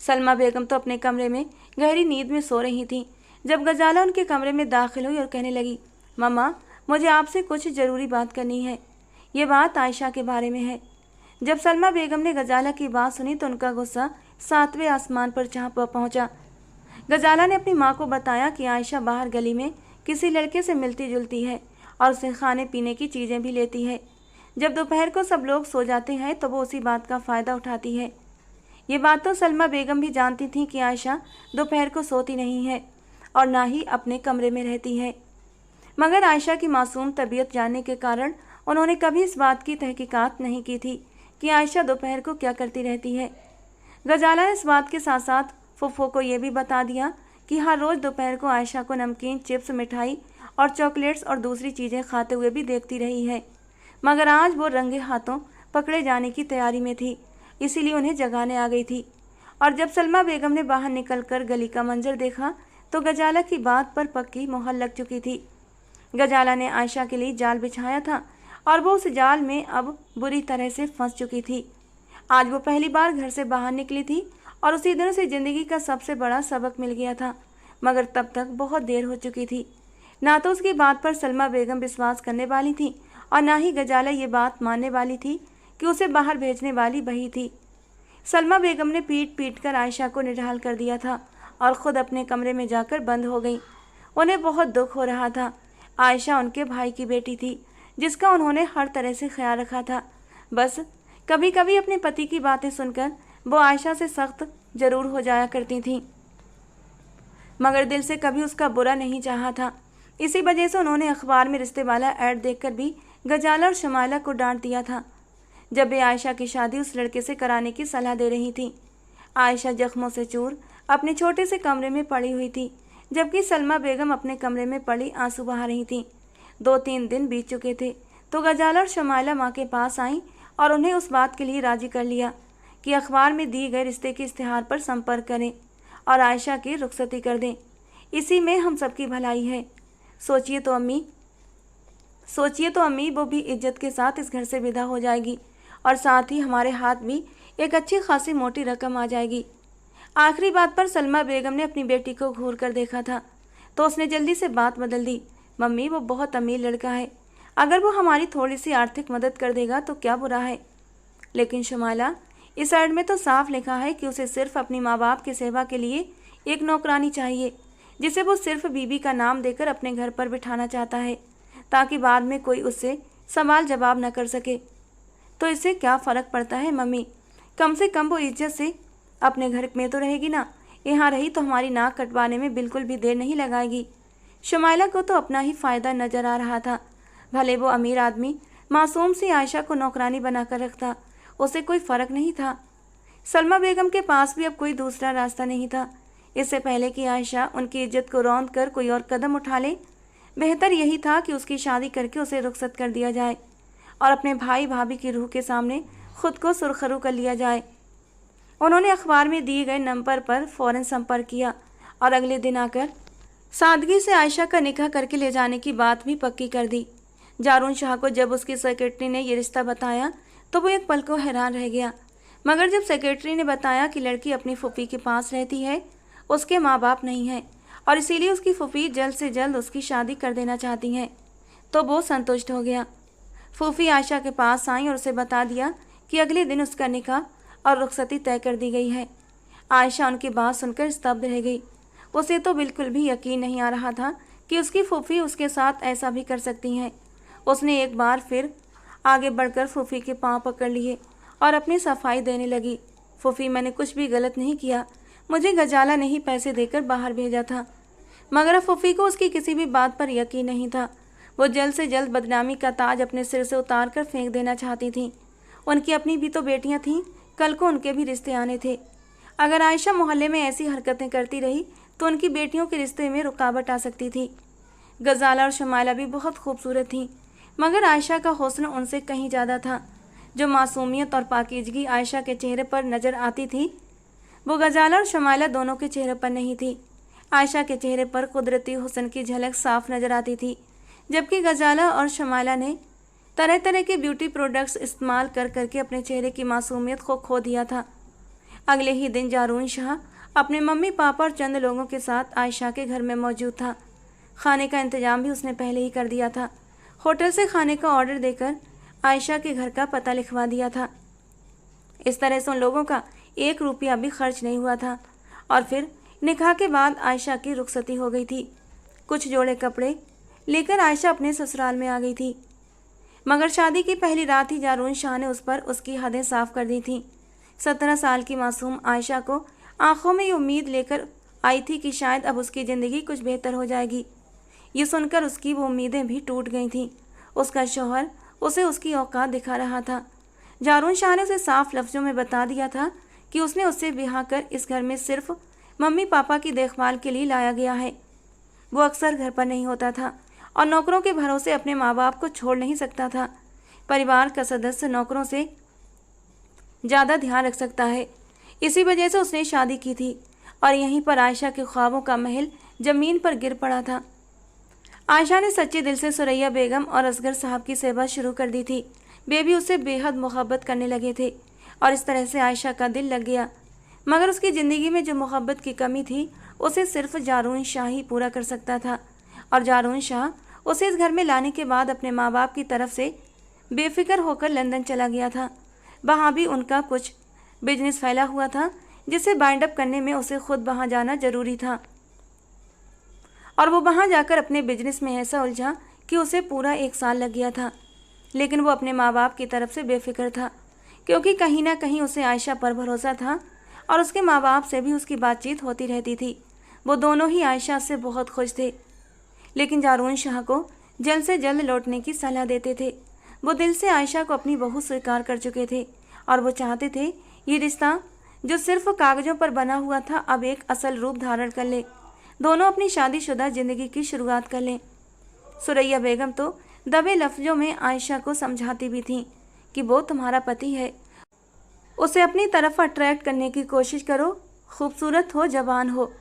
सलमा बेगम तो अपने कमरे में गहरी नींद में सो रही थी जब गजाला उनके कमरे में दाखिल हुई और कहने लगी, मम्मा मुझे आपसे कुछ ज़रूरी बात करनी है। ये बात आयशा के बारे में है। जब सलमा बेगम ने गजाला की बात सुनी तो उनका गुस्सा 7वें आसमान पर पहुंचा। गजाला ने अपनी माँ को बताया कि आयशा बाहर गली में किसी लड़के से मिलती जुलती है और उसे खाने पीने की चीज़ें भी लेती है। जब दोपहर को सब लोग सो जाते हैं तो वो उसी बात का फ़ायदा उठाती है। ये बात तो सलमा बेगम भी जानती थी कि आयशा दोपहर को सोती नहीं है और ना ही अपने कमरे में रहती है। मगर आयशा की मासूम तबीयत जानने के कारण उन्होंने कभी इस बात की तहकीकात नहीं की थी कि आयशा दोपहर को क्या करती रहती है। गजाला ने इस बात के साथ साथ फुफ्फो को यह भी बता दिया कि हर रोज़ दोपहर को आयशा को नमकीन, चिप्स, मिठाई और चॉकलेट्स और दूसरी चीज़ें खाते हुए भी देखती रही है। मगर आज वो रंगे हाथों पकड़े जाने की तैयारी में थी, इसीलिए उन्हें जगाने आ गई थी। और जब सलमा बेगम ने बाहर निकलकर गली का मंजर देखा तो गजाला की बात पर पक्की मोहर लग चुकी थी। गजाला ने आयशा के लिए जाल बिछाया था और वो उस जाल में अब बुरी तरह से फंस चुकी थी। आज वो पहली बार घर से बाहर निकली थी और उसी दिन से ज़िंदगी का सबसे बड़ा सबक मिल गया था। मगर तब तक बहुत देर हो चुकी थी। ना तो उसकी बात पर सलमा बेगम विश्वास करने वाली थी और ना ही गजाला ये बात मानने वाली थी कि उसे बाहर भेजने वाली वही थी। सलमा बेगम ने पीट पीट कर आयशा को निढाल कर दिया था और ख़ुद अपने कमरे में जाकर बंद हो गई। उन्हें बहुत दुख हो रहा था। आयशा उनके भाई की बेटी थी जिसका उन्होंने हर तरह से ख्याल रखा था। बस कभी कभी अपने पति की बातें सुनकर वो आयशा से सख्त ज़रूर हो जाया करती थीं, मगर दिल से कभी उसका बुरा नहीं चाहा था। इसी वजह से उन्होंने अखबार में रिश्ते वाला ऐड देखकर भी गजाला और शमाइला को डांट दिया था जब वे आयशा की शादी उस लड़के से कराने की सलाह दे रही थी। आयशा जख्मों से चूर अपने छोटे से कमरे में पड़ी हुई थी, जबकि सलमा बेगम अपने कमरे में पड़ी आंसू बहा रही थीं। 2-3 दिन बीत चुके थे तो गजाला और शमाइला माँ के पास आईं और उन्हें उस बात के लिए राजी कर लिया कि अखबार में दिए गए रिश्ते के इश्तिहार पर संपर्क करें और आयशा की रुखसती कर दें। इसी में हम सबकी भलाई है। सोचिए तो अम्मी, वो भी इज्जत के साथ इस घर से विदा हो जाएगी और साथ ही हमारे हाथ भी एक अच्छी खासी मोटी रकम आ जाएगी। आखिरी बात पर सलमा बेगम ने अपनी बेटी को घूर कर देखा था तो उसने जल्दी से बात बदल दी। मम्मी, वो बहुत अमीर लड़का है, अगर वो हमारी थोड़ी सी आर्थिक मदद कर देगा तो क्या बुरा है। लेकिन शुमाला, इस ऐड में तो साफ लिखा है कि उसे सिर्फ अपनी माँ बाप की सेवा के लिए एक नौकरानी चाहिए, जिसे वो सिर्फ बीबी का नाम देकर अपने घर पर बिठाना चाहता है, ताकि बाद में कोई उससे सवाल जवाब न कर सके। तो इससे क्या फ़र्क पड़ता है मम्मी? कम से कम वो इज्जत से अपने घर में तो रहेगी ना। यहाँ रही तो हमारी नाक कटवाने में बिल्कुल भी देर नहीं लगाएगी। शुमाइला को तो अपना ही फ़ायदा नज़र आ रहा था। भले वो अमीर आदमी मासूम सी आयशा को नौकरानी बनाकर रखता, उसे कोई फ़र्क नहीं था। सलमा बेगम के पास भी अब कोई दूसरा रास्ता नहीं था। इससे पहले कि आयशा उनकी इज्जत को रौंद कर कोई और कदम उठा ले, बेहतर यही था कि उसकी शादी करके उसे रुखसत कर दिया जाए और अपने भाई भाभी की रूह के सामने खुद को सुरखरू कर लिया जाए। उन्होंने अखबार में दिए गए नंबर पर फ़ौरन संपर्क किया और अगले दिन आकर सादगी से आयशा का निकाह करके ले जाने की बात भी पक्की कर दी। जारून शाह को जब उसकी सेक्रेटरी ने यह रिश्ता बताया तो वो एक पल को हैरान रह गया, मगर जब सेक्रेटरी ने बताया कि लड़की अपनी फूफी के पास रहती है, उसके माँ बाप नहीं हैं और इसीलिए उसकी फूफी जल्द से जल्द उसकी शादी कर देना चाहती हैं, तो वो संतुष्ट हो गया। फूफी आयशा के पास आई और उसे बता दिया कि अगले दिन उसका निकाह और रुखसती तय कर दी गई है। आयशा उनकी बात सुनकर स्तब्ध रह गई। उसे तो बिल्कुल भी यकीन नहीं आ रहा था कि उसकी फूफी उसके साथ ऐसा भी कर सकती हैं। उसने एक बार फिर आगे बढ़कर फूफी के पांव पकड़ लिए और अपनी सफाई देने लगी। फूफी, मैंने कुछ भी गलत नहीं किया, मुझे गजाला ने ही पैसे देकर बाहर भेजा था। मगर फूफी को उसकी किसी भी बात पर यकीन नहीं था। वो जल्द से जल्द बदनामी का ताज अपने सिर से उतार कर फेंक देना चाहती थी। उनकी अपनी भी तो बेटियां थीं, कल को उनके भी रिश्ते आने थे। अगर आयशा मोहल्ले में ऐसी हरकतें करती रही तो उनकी बेटियों के रिश्ते में रुकावट आ सकती थी। गजाला और शमाइला भी बहुत खूबसूरत थीं, मगर आयशा का हुस्न उनसे कहीं ज़्यादा था। जो मासूमियत और पाकीज़गी आयशा के चेहरे पर नज़र आती थी, वो गजाला और शमाइला दोनों के चेहरे पर नहीं थी। आयशा के चेहरे पर कुदरती हुस्न की झलक साफ नज़र आती थी, जबकि गजाला और शमाइला ने तरह तरह के ब्यूटी प्रोडक्ट्स इस्तेमाल कर करके अपने चेहरे की मासूमियत को खो दिया था। अगले ही दिन जारून शाह अपने मम्मी पापा और चंद लोगों के साथ आयशा के घर में मौजूद था। खाने का इंतजाम भी उसने पहले ही कर दिया था। होटल से खाने का ऑर्डर देकर आयशा के घर का पता लिखवा दिया था। इस तरह से उन लोगों का 1 रुपया भी खर्च नहीं हुआ था। और फिर निकाह के बाद आयशा की रुखसती हो गई थी। कुछ जोड़े कपड़े लेकर आयशा अपने ससुराल में आ गई थी, मगर शादी की पहली रात ही जारून शाह ने उस पर उसकी हदें साफ कर दी थीं। 17 साल की मासूम आयशा को आंखों में ये उम्मीद लेकर आई थी कि शायद अब उसकी ज़िंदगी कुछ बेहतर हो जाएगी। ये सुनकर उसकी वो उम्मीदें भी टूट गई थीं। उसका शौहर उसे उसकी औकात दिखा रहा था। जारून शाह ने उसे साफ लफ्ज़ों में बता दिया था कि उसने उससे ब्याह कर इस घर में सिर्फ मम्मी पापा की देखभाल के लिए लाया गया है। वो अक्सर घर पर नहीं होता था और नौकरों के भरोसे अपने माँ बाप को छोड़ नहीं सकता था। परिवार का सदस्य नौकरों से ज़्यादा ध्यान रख सकता है, इसी वजह से उसने शादी की थी और यहीं पर आयशा के ख्वाबों का महल ज़मीन पर गिर पड़ा था। आयशा ने सच्चे दिल से सुरैया बेगम और असगर साहब की सेवा शुरू कर दी थी। वे भी उससे बेहद मोहब्बत करने लगे थे और इस तरह से आयशा का दिल लग गया। मगर उसकी ज़िंदगी में जो मोहब्बत की कमी थी उसे सिर्फ जारून शाह ही पूरा कर सकता था। और जारून शाह उसे इस घर में लाने के बाद अपने माँ बाप की तरफ से बेफिक्र होकर लंदन चला गया था। वहाँ भी उनका कुछ बिजनेस फैला हुआ था, जिसे बाइंड अप करने में उसे खुद वहाँ जाना जरूरी था। और वो वहाँ जाकर अपने बिजनेस में ऐसा उलझा कि उसे पूरा 1 साल लग गया था। लेकिन वो अपने माँ बाप की तरफ से बेफिक्र था, क्योंकि कहीं ना कहीं उसे आयशा पर भरोसा था और उसके माँ बाप से भी उसकी बातचीत होती रहती थी। वो दोनों ही आयशा से बहुत खुश थे, लेकिन जारून शाह को जल्द से जल्द लौटने की सलाह देते थे। वो दिल से आयशा को अपनी बहू स्वीकार कर चुके थे और वो चाहते थे ये रिश्ता जो सिर्फ कागज़ों पर बना हुआ था अब एक असल रूप धारण कर ले। दोनों अपनी शादीशुदा ज़िंदगी की शुरुआत कर लें। सुरैया बेगम तो दबे लफ्ज़ों में आयशा को समझाती भी थीं कि वो तुम्हारा पति है, उसे अपनी तरफ अट्रैक्ट करने की कोशिश करो, खूबसूरत हो, जवान हो,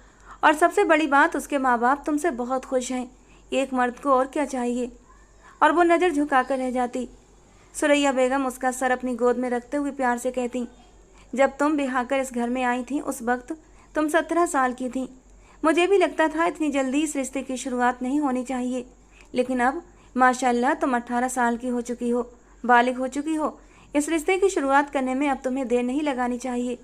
और सबसे बड़ी बात उसके माँ बाप तुमसे बहुत खुश हैं। एक मर्द को और क्या चाहिए। और वो नज़र झुकाकर रह जाती। सुरैया बेगम उसका सर अपनी गोद में रखते हुए प्यार से कहती, जब तुम ब्याह कर इस घर में आई थी उस वक्त तुम 17 साल की थी। मुझे भी लगता था इतनी जल्दी इस रिश्ते की शुरुआत नहीं होनी चाहिए, लेकिन अब माशाल्लाह तुम 18 साल की हो चुकी हो, बालिग हो चुकी हो। इस रिश्ते की शुरुआत करने में अब तुम्हें देर नहीं लगानी चाहिए।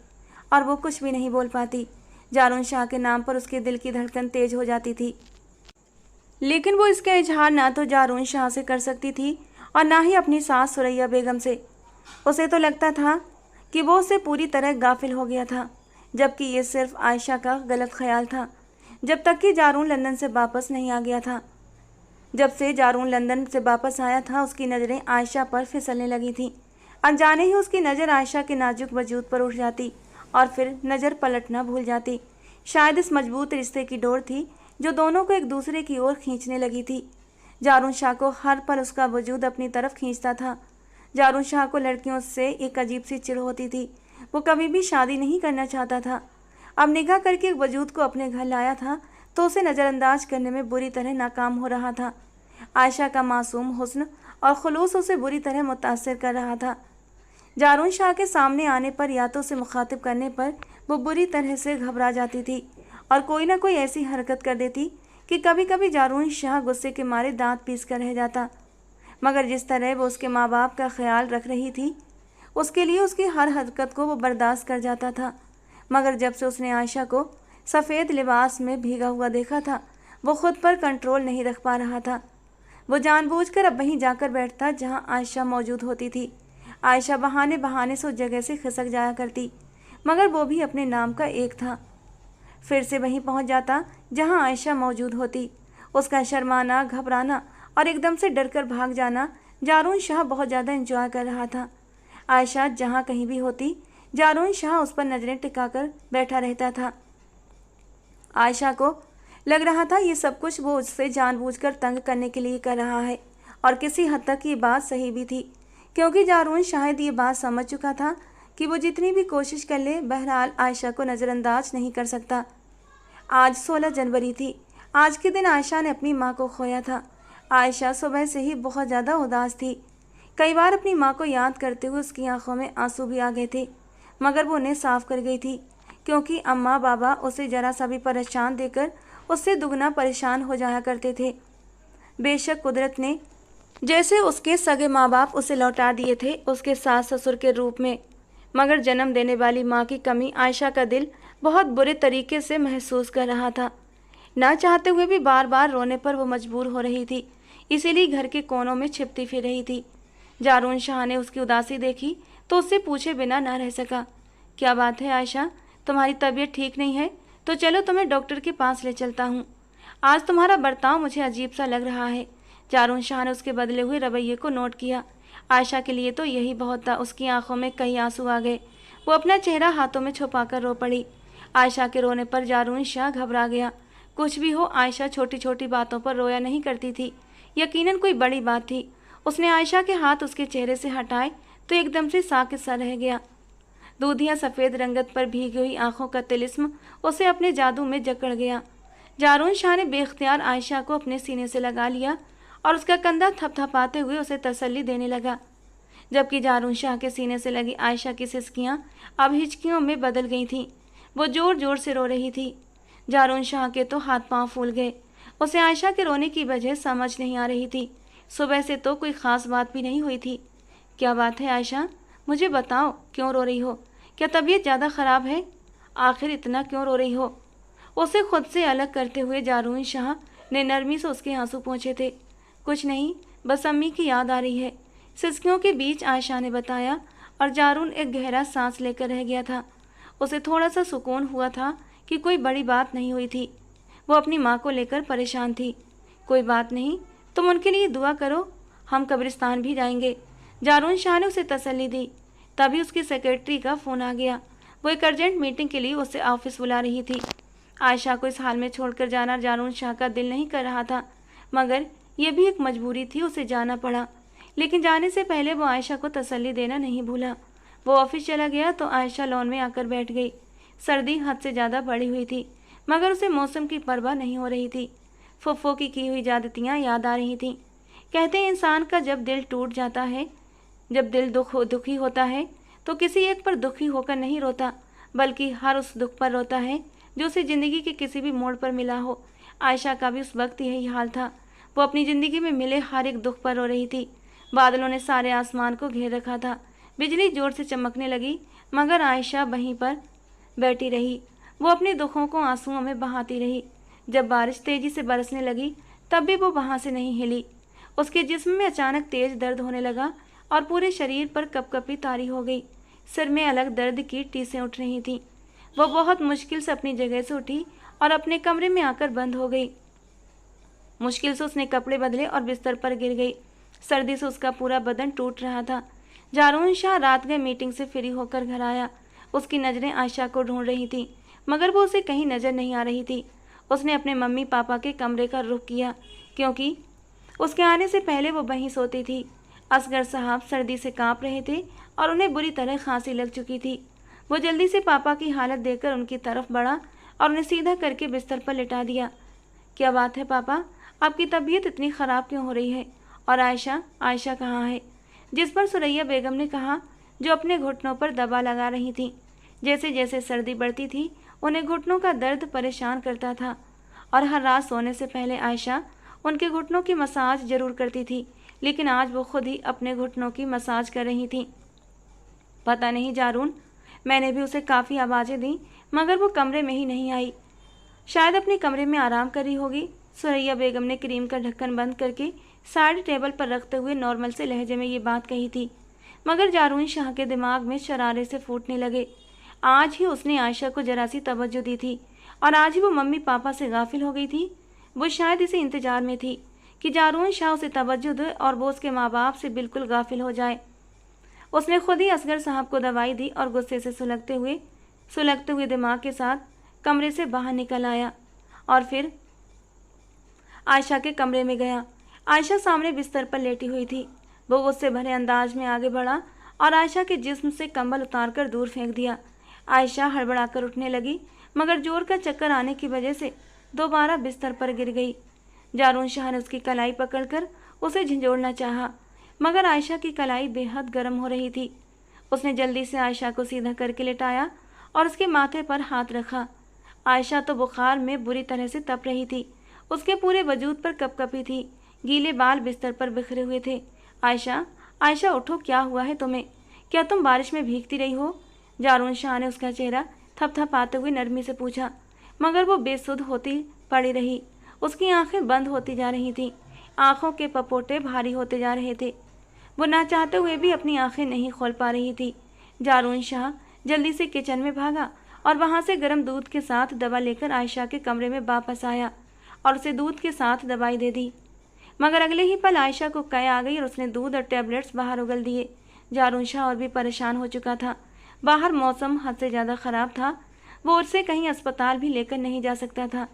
और वो कुछ भी नहीं बोल पाती। जारून शाह के नाम पर उसके दिल की धड़कन तेज हो जाती थी, लेकिन वो इसका इजहार ना तो जारून शाह से कर सकती थी और ना ही अपनी सास सुरैया बेगम से। उसे तो लगता था कि वो उससे पूरी तरह गाफिल हो गया था, जबकि ये सिर्फ आयशा का गलत ख्याल था। जब तक कि जारून लंदन से वापस नहीं आ गया था। जब से जारून लंदन से वापस आया था, उसकी नज़रें आयशा पर फिसलने लगी थीं। अनजाने ही उसकी नज़र आयशा के नाजुक वजूद पर उठ जाती और फिर नज़र पलटना भूल जाती। शायद इस मजबूत रिश्ते की डोर थी जो दोनों को एक दूसरे की ओर खींचने लगी थी। जारून शाह को हर पल उसका वजूद अपनी तरफ खींचता था। जारून शाह को लड़कियों से एक अजीब सी चिढ़ होती थी। वो कभी भी शादी नहीं करना चाहता था। अब निगाह करके एक वजूद को अपने घर लाया था तो उसे नज़रअंदाज करने में बुरी तरह नाकाम हो रहा था। आयशा का मासूम हुस्न और खुलूस उसे बुरी तरह मुतासिर कर रहा था। जारून शाह के सामने आने पर या तो उसे मुखातिब करने पर वो बुरी तरह से घबरा जाती थी और कोई ना कोई ऐसी हरकत कर देती कि कभी कभी जारून शाह गुस्से के मारे दांत पीस कर रह जाता। मगर जिस तरह वो उसके माँ बाप का ख्याल रख रही थी, उसके लिए उसकी हर हरकत को वो बर्दाश्त कर जाता था। मगर जब से उसने आयशा को सफ़ेद लिबास में भीगा हुआ देखा था, वो खुद पर कंट्रोल नहीं रख पा रहा था। वो जानबूझकर अब वहीं जाकर बैठता जहां आयशा मौजूद होती थी। आयशा बहाने बहाने से उस जगह से खिसक जाया करती, मगर वो भी अपने नाम का एक था। फिर से वहीं पहुंच जाता जहां आयशा मौजूद होती। उसका शर्माना, घबराना और एकदम से डरकर भाग जाना जारून शाह बहुत ज़्यादा एंजॉय कर रहा था। आयशा जहां कहीं भी होती, जारून शाह उस पर नज़रें टिकाकर बैठा रहता था। आयशा को लग रहा था ये सब कुछ वो उससे जानबूझकर तंग करने के लिए कर रहा है, और किसी हद तक ये बात सही भी थी, क्योंकि जारून शायद ये बात समझ चुका था कि वो जितनी भी कोशिश कर ले, बहरहाल आयशा को नज़रअंदाज नहीं कर सकता। आज 16 जनवरी थी। आज के दिन आयशा ने अपनी माँ को खोया था। आयशा सुबह से ही बहुत ज़्यादा उदास थी। कई बार अपनी माँ को याद करते हुए उसकी आंखों में आंसू भी आ गए थे, मगर वो उन्हें साफ कर गई थी, क्योंकि अम्मा बाबा उसे ज़रा सा भी परेशान देकर उससे दुगना परेशान हो जाया करते थे। बेशक कुदरत ने जैसे उसके सगे माँ बाप उसे लौटा दिए थे उसके सास ससुर के रूप में, मगर जन्म देने वाली माँ की कमी आयशा का दिल बहुत बुरे तरीके से महसूस कर रहा था। ना चाहते हुए भी बार बार रोने पर वो मजबूर हो रही थी, इसीलिए घर के कोनों में छिपती फिर रही थी। जारून शाह ने उसकी उदासी देखी तो उससे पूछे बिना ना रह सका, क्या बात है आयशा, तुम्हारी तबीयत ठीक नहीं है? तो चलो तुम्हें डॉक्टर के पास ले चलता हूँ। आज तुम्हारा बर्ताव मुझे अजीब सा लग रहा है। जारून शाह ने उसके बदले हुए रवैये को नोट किया। आयशा के लिए तो यही बहुत था। उसकी आंखों में कई आंसू आ गए। वो अपना चेहरा हाथों में छुपाकर रो पड़ी। आयशा के रोने पर जारून शाह घबरा गया। कुछ भी हो, आयशा छोटी छोटी बातों पर रोया नहीं करती थी। यकीनन कोई बड़ी बात थी। उसने आयशा के हाथ उसके चेहरे से हटाए तो एकदम से साकित सा रह गया। दूधिया सफ़ेद रंगत पर भीगी हुई आंखों का तिलिस्म उसे अपने जादू में जकड़ गया। जारून शाह ने बेख्तियार आयशा को अपने सीने से लगा लिया और उसका कंधा थपथपाते हुए उसे तसल्ली देने लगा, जबकि जारून शाह के सीने से लगी आयशा की सिसकियां अब हिचकियों में बदल गई थीं। वो जोर जोर से रो रही थी। जारून शाह के तो हाथ पांव फूल गए। उसे आयशा के रोने की वजह समझ नहीं आ रही थी। सुबह से तो कोई ख़ास बात भी नहीं हुई थी। क्या बात है आयशा, मुझे बताओ, क्यों रो रही हो? क्या तबीयत ज़्यादा ख़राब है? आखिर इतना क्यों रो रही हो? उसे खुद से अलग करते हुए जारून शाह ने नरमी से उसके आंसू पोंछे थे। कुछ नहीं, बस अम्मी की याद आ रही है, सिसकियों के बीच आयशा ने बताया, और जारून एक गहरा सांस लेकर रह गया था। उसे थोड़ा सा सुकून हुआ था कि कोई बड़ी बात नहीं हुई थी। वो अपनी माँ को लेकर परेशान थी। कोई बात नहीं, तुम उनके लिए दुआ करो, हम कब्रिस्तान भी जाएंगे। जारून शाह ने उसे तसल्ली दी। तभी उसकी सेक्रेटरी का फ़ोन आ गया। वो एक अर्जेंट मीटिंग के लिए उसे ऑफिस बुला रही थी। आयशा को इस हाल में छोड़कर जाना जारून शाह का दिल नहीं कर रहा था, मगर यह भी एक मजबूरी थी, उसे जाना पड़ा। लेकिन जाने से पहले वो आयशा को तसल्ली देना नहीं भूला। वो ऑफिस चला गया तो आयशा लॉन में आकर बैठ गई। सर्दी हद से ज़्यादा बढ़ी हुई थी, मगर उसे मौसम की परवाह नहीं हो रही थी। फुफ्फो की हुई ज्यादतियाँ याद आ रही थीं। कहते हैं इंसान का जब दिल टूट जाता है, जब दिल दुखी होता है, तो किसी एक पर दुखी होकर नहीं रोता, बल्कि हर उस दुख पर रोता है जो उसे ज़िंदगी के किसी भी मोड़ पर मिला हो। आयशा का भी उस वक्त यही हाल था। वो अपनी ज़िंदगी में मिले हर एक दुख पर रो रही थी। बादलों ने सारे आसमान को घेर रखा था। बिजली जोर से चमकने लगी, मगर आयशा वहीं पर बैठी रही। वो अपने दुखों को आंसुओं में बहाती रही। जब बारिश तेजी से बरसने लगी, तब भी वो वहां से नहीं हिली। उसके जिस्म में अचानक तेज दर्द होने लगा और पूरे शरीर पर कपकपी तारी हो गई। सिर में अलग दर्द की टीसें उठ रही थीं। वो बहुत मुश्किल से अपनी जगह से उठी और अपने कमरे में आकर बंद हो गई। मुश्किल से उसने कपड़े बदले और बिस्तर पर गिर गई। सर्दी से उसका पूरा बदन टूट रहा था। जारून शाह रात गए मीटिंग से फ्री होकर घर आया। उसकी नज़रें आयशा को ढूंढ रही थी, मगर वो उसे कहीं नज़र नहीं आ रही थी। उसने अपने मम्मी पापा के कमरे का रुख किया, क्योंकि उसके आने से पहले वो वहीं सोती थी। असगर साहब सर्दी से कांप रहे थे और उन्हें बुरी तरह खांसी लग चुकी थी। वो जल्दी से पापा की हालत देखकर उनकी तरफ बढ़ा और उन्हें सीधा करके बिस्तर पर लिटा दिया। क्या बात है पापा, आपकी तबीयत इतनी ख़राब क्यों हो रही है? और आयशा आयशा कहाँ है? जिस पर सुरैया बेगम ने कहा, जो अपने घुटनों पर दबा लगा रही थी। जैसे जैसे सर्दी बढ़ती थी, उन्हें घुटनों का दर्द परेशान करता था और हर रात सोने से पहले आयशा उनके घुटनों की मसाज जरूर करती थी, लेकिन आज वो खुद ही अपने घुटनों की मसाज कर रही थी। पता नहीं जारून, मैंने भी उसे काफ़ी आवाज़ें दी, मगर वो कमरे में ही नहीं आई। शायद अपने कमरे में आराम कर रही होगी। सुरैया बेगम ने क्रीम का ढक्कन बंद करके साड़ी टेबल पर रखते हुए नॉर्मल से लहजे में ये बात कही थी, मगर जारून शाह के दिमाग में शरारे से फूटने लगे। आज ही उसने आयशा को जरा सी तवज्जो दी थी और आज ही वो मम्मी पापा से गाफिल हो गई थी। वो शायद इसी इंतजार में थी कि जारून शाह उसे तवज्जो दे और वो उसके माँ बाप से बिल्कुल गाफिल हो जाए। उसने खुद ही असगर साहब को दवाई दी और गुस्से से सुलगते हुए दिमाग के साथ कमरे से बाहर निकल आया और फिर आयशा के कमरे में गया। आयशा सामने बिस्तर पर लेटी हुई थी। वो गुस्से भरे अंदाज में आगे बढ़ा और आयशा के जिस्म से कंबल उतारकर दूर फेंक दिया। आयशा हड़बड़ाकर उठने लगी, मगर जोर का चक्कर आने की वजह से दोबारा बिस्तर पर गिर गई। जारून शाह ने उसकी कलाई पकड़कर उसे झंझोड़ना चाहा, मगर आयशा की कलाई बेहद गर्म हो रही थी। उसने जल्दी से आयशा को सीधा करके लेटाया और उसके माथे पर हाथ रखा। आयशा तो बुखार में बुरी तरह से तप रही थी। उसके पूरे वजूद पर कपकपी थी। गीले बाल बिस्तर पर बिखरे हुए थे। आयशा आयशा उठो, क्या हुआ है तुम्हें? क्या तुम बारिश में भीगती रही हो? जारून शाह ने उसका चेहरा थपथपाते हुए नरमी से पूछा, मगर वो बेसुध होती पड़ी रही। उसकी आंखें बंद होती जा रही थीं। आंखों के पपोटे भारी होते जा रहे थे। वो ना चाहते हुए भी अपनी आंखें नहीं खोल पा रही थी। जारून शाह जल्दी से किचन में भागा और वहां से गर्म दूध के साथ दवा लेकर आयशा के कमरे में वापस आया और उसे दूध के साथ दवाई दे दी। मगर अगले ही पल आयशा को कै आ गई और उसने दूध और टैबलेट्स बाहर उगल दिए। जारून शाह और भी परेशान हो चुका था। बाहर मौसम हद से ज़्यादा ख़राब था। वो उससे कहीं अस्पताल भी लेकर नहीं जा सकता था,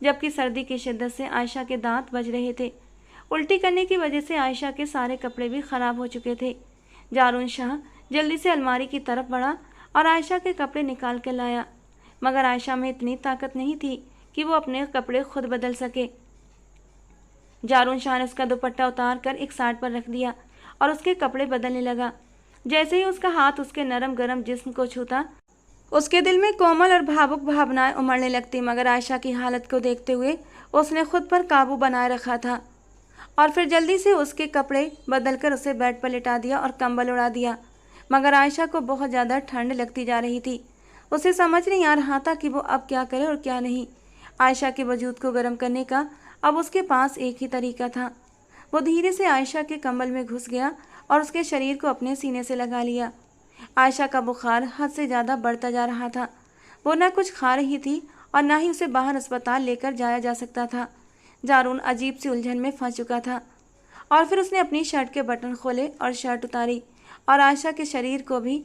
जबकि सर्दी की शिद्दत से आयशा के दांत बज रहे थे। उल्टी करने की वजह से आयशा के सारे कपड़े भी ख़राब हो चुके थे। जारून शाह जल्दी से अलमारी की तरफ बढ़ा और आयशा के कपड़े निकाल कर लाया, मगर आयशा में इतनी ताकत नहीं थी कि वो अपने कपड़े खुद बदल सके। जारून शाह ने उसका दुपट्टा उतार कर एक साइड पर रख दिया और उसके कपड़े बदलने लगा। जैसे ही उसका हाथ उसके नरम गरम जिस्म को छूता, उसके दिल में कोमल और भावुक भावनाएं उमड़ने लगती। मगर आयशा की हालत को देखते हुए उसने खुद पर काबू बनाए रखा था और फिर जल्दी से उसके कपड़े बदलकर उसे बेड पर लिटा दिया और कंबल उड़ा दिया। मगर आयशा को बहुत ज़्यादा ठंड लगती जा रही थी। उसे समझ नहीं आ रहा था कि वो अब क्या करे और क्या नहीं। आयशा के वजूद को गर्म करने का अब उसके पास एक ही तरीका था। वो धीरे से आयशा के कंबल में घुस गया और उसके शरीर को अपने सीने से लगा लिया। आयशा का बुखार हद से ज़्यादा बढ़ता जा रहा था। वो न कुछ खा रही थी और न ही उसे बाहर अस्पताल लेकर जाया जा सकता था। जारून अजीब सी उलझन में फंस चुका था और फिर उसने अपनी शर्ट के बटन खोले और शर्ट उतारी और आयशा के शरीर को भी।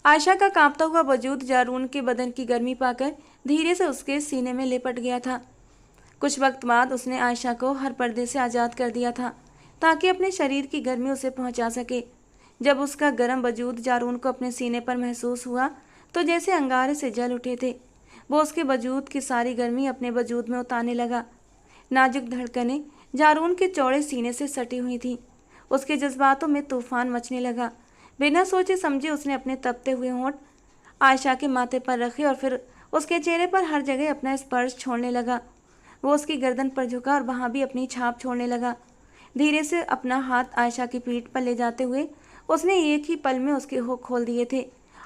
आयशा का कांपता हुआ वजूद जारून के बदन की गर्मी पाकर धीरे से उसके सीने में लिपट गया था। कुछ वक्त बाद उसने आयशा को हर पर्दे से आज़ाद कर दिया था ताकि अपने शरीर की गर्मी उसे पहुंचा सके। जब उसका गर्म वजूद जारून को अपने सीने पर महसूस हुआ तो जैसे अंगारे से जल उठे थे। वो उसके वजूद की सारी गर्मी अपने वजूद में उतारने लगा। नाजुक धड़कनें जारून के चौड़े सीने से सटी हुई थीं। उसके जज्बातों में तूफान मचने लगा। बिना सोचे समझे उसने अपने तपते हुए होंठ आयशा के माथे पर रखे और फिर उसके चेहरे पर हर जगह अपना स्पर्श छोड़ने लगा। वो उसकी गर्दन पर झुका और वहां भी अपनी छाप छोड़ने लगा। धीरे से अपना हाथ आयशा की पीठ पर ले जाते हुए उसने एक ही पल में उसके हुक खोल दिए थे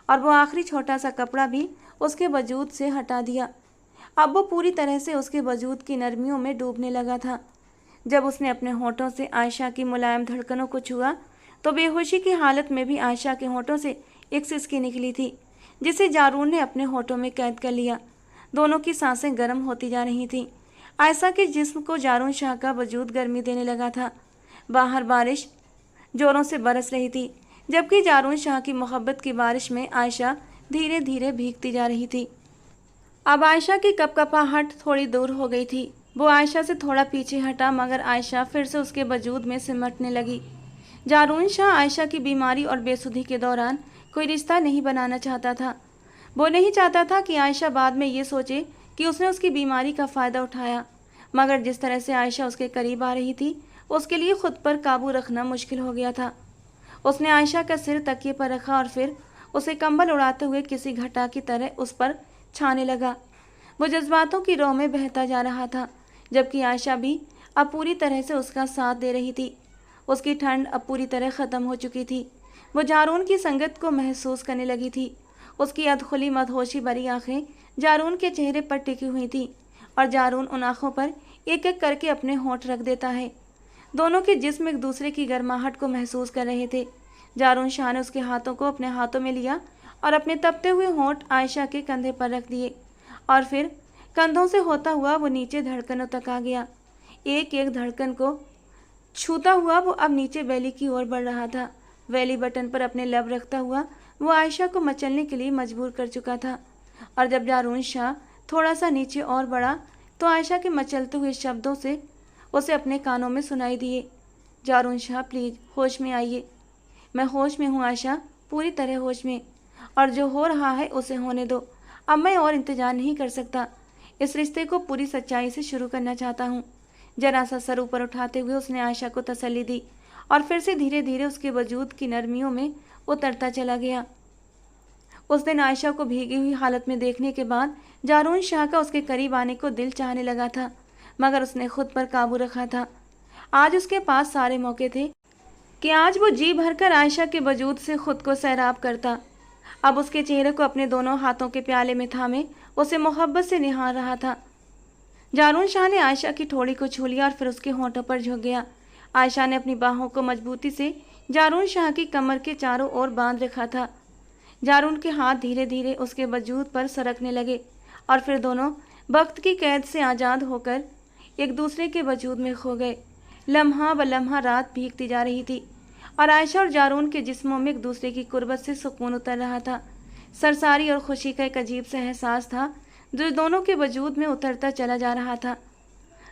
और वो आखिरी छोटा सा कपड़ा भी उसके वजूद से हटा दिया। अब वो पूरी तरह से उसके वजूद की नरमियों में डूबने लगा था। जब उसने अपने होठों से आयशा की मुलायम धड़कनों को छुआ तो बेहोशी की हालत में भी आयशा के होठों से एक सिसकी निकली थी, जिसे जारून ने अपने होठों में कैद कर लिया। दोनों की सांसें गर्म होती जा रही थीं। आयशा के जिस्म को जारून शाह का वजूद गर्मी देने लगा था। बाहर बारिश जोरों से बरस रही थी, जबकि जारून शाह की मोहब्बत की बारिश में आयशा धीरे धीरे भीगती जा रही थी। अब आयशा की कपकपाहट थोड़ी दूर हो गई थी। वो आयशा से थोड़ा पीछे हटा, मगर आयशा फिर से उसके वजूद में सिमटने लगी। जारून शाह आयशा की बीमारी और बेसुधी के दौरान कोई रिश्ता नहीं बनाना चाहता था। वो नहीं चाहता था कि आयशा बाद में ये सोचे कि उसने उसकी बीमारी का फ़ायदा उठाया। मगर जिस तरह से आयशा उसके करीब आ रही थी, उसके लिए खुद पर काबू रखना मुश्किल हो गया था। उसने आयशा का सिर तकिए पर रखा और फिर उसे कंबल उड़ाते हुए किसी घटा की तरह उस पर छाने लगा। वो जज्बातों की रौं में बहता जा रहा था, जबकि आयशा भी अब पूरी तरह से उसका साथ दे रही थी। उसकी ठंड अब पूरी तरह ख़त्म हो चुकी थी। वो जारून की संगत को महसूस करने लगी थी। उसकी अधखुली मदहोशी भरी आंखें जारून के चेहरे पर टिकी हुई थी और जारून उन आंखों पर एक एक करके अपने होंठ रख देता है। दोनों के जिस्म एक दूसरे की गर्माहट को महसूस कर रहे थे। जारून शाह ने उसके हाथों को अपने हाथों में लिया और अपने तपते हुए होंठ आयशा के कंधे पर रख दिए और फिर कंधों से होता हुआ वो नीचे धड़कनों तक आ गया। एक एक धड़कन को छूता हुआ वो अब नीचे वैली की ओर बढ़ रहा था। वैली बटन पर अपने लब रखता हुआ वो आयशा को मचलने के लिए मजबूर कर चुका था और जब जारून शाह थोड़ा सा नीचे और बढ़ा तो आयशा के मचलते हुए शब्दों से उसे अपने कानों में सुनाई दिए, जारून शाह प्लीज़ होश में आइए। मैं होश में हूँ आयशा, पूरी तरह होश में, और जो हो रहा है उसे होने दो। अब मैं और इंतजार नहीं कर सकता। इस रिश्ते को पूरी सच्चाई से शुरू करना चाहता हूँ। जरा सा सर ऊपर उठाते हुए उसने आयशा को तसल्ली दी और फिर से धीरे धीरे उसके वजूद की नरमियों में उतरता चला गया। उस दिन आयशा को भीगी हुई हालत में देखने के बाद जारून शाह का उसके करीब आने को दिल चाहने लगा था, मगर उसने खुद पर काबू रखा था। आज उसके पास सारे मौके थे कि आज वो जी भरकर आयशा के वजूद से खुद को सैराब करता। अब उसके चेहरे को अपने दोनों हाथों के प्याले में थामे उसे मोहब्बत से निहार रहा था। जारून शाह ने आयशा की ठोड़ी को छू लिया और फिर उसके होंठों पर झुक गया। आयशा ने अपनी बाहों को मजबूती से जारून शाह की कमर के चारों ओर बांध रखा था। जारून के हाथ धीरे धीरे उसके वजूद पर सरकने लगे और फिर दोनों वक्त की कैद से आज़ाद होकर एक दूसरे के वजूद में खो गए। लम्हा ब लम्हा रात भीगती जा रही थी और आयशा और जारून के जिस्मों में एक दूसरे की कुर्बत से सुकून उतर रहा था। सरसारी और खुशी का एक अजीब सा एहसास था जो दोनों के वजूद में उतरता चला जा रहा था।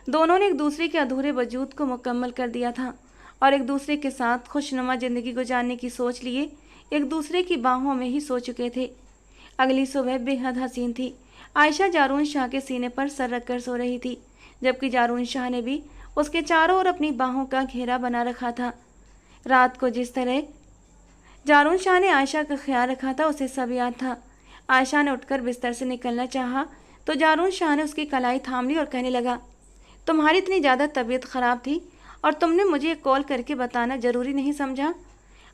दोनों ने एक दूसरे के अधूरे वजूद को मुकम्मल कर दिया था और एक दूसरे के साथ खुशनुमा ज़िंदगी गुजारने की सोच लिए एक दूसरे की बाहों में ही सो चुके थे। अगली सुबह बेहद हसीन थी। आयशा जारून शाह के सीने पर सर रखकर सो रही थी, जबकि जारून शाह ने भी उसके चारों ओर अपनी बाहों का घेरा बना रखा था। रात को जिस तरह जारून शाह ने आयशा का ख्याल रखा था उसे सब याद था। आयशा ने उठकर बिस्तर से निकलना चाहा तो जारून शाह ने उसकी कलाई थाम ली और कहने लगा, तुम्हारी इतनी ज़्यादा तबीयत ख़राब थी और तुमने मुझे कॉल करके बताना ज़रूरी नहीं समझा।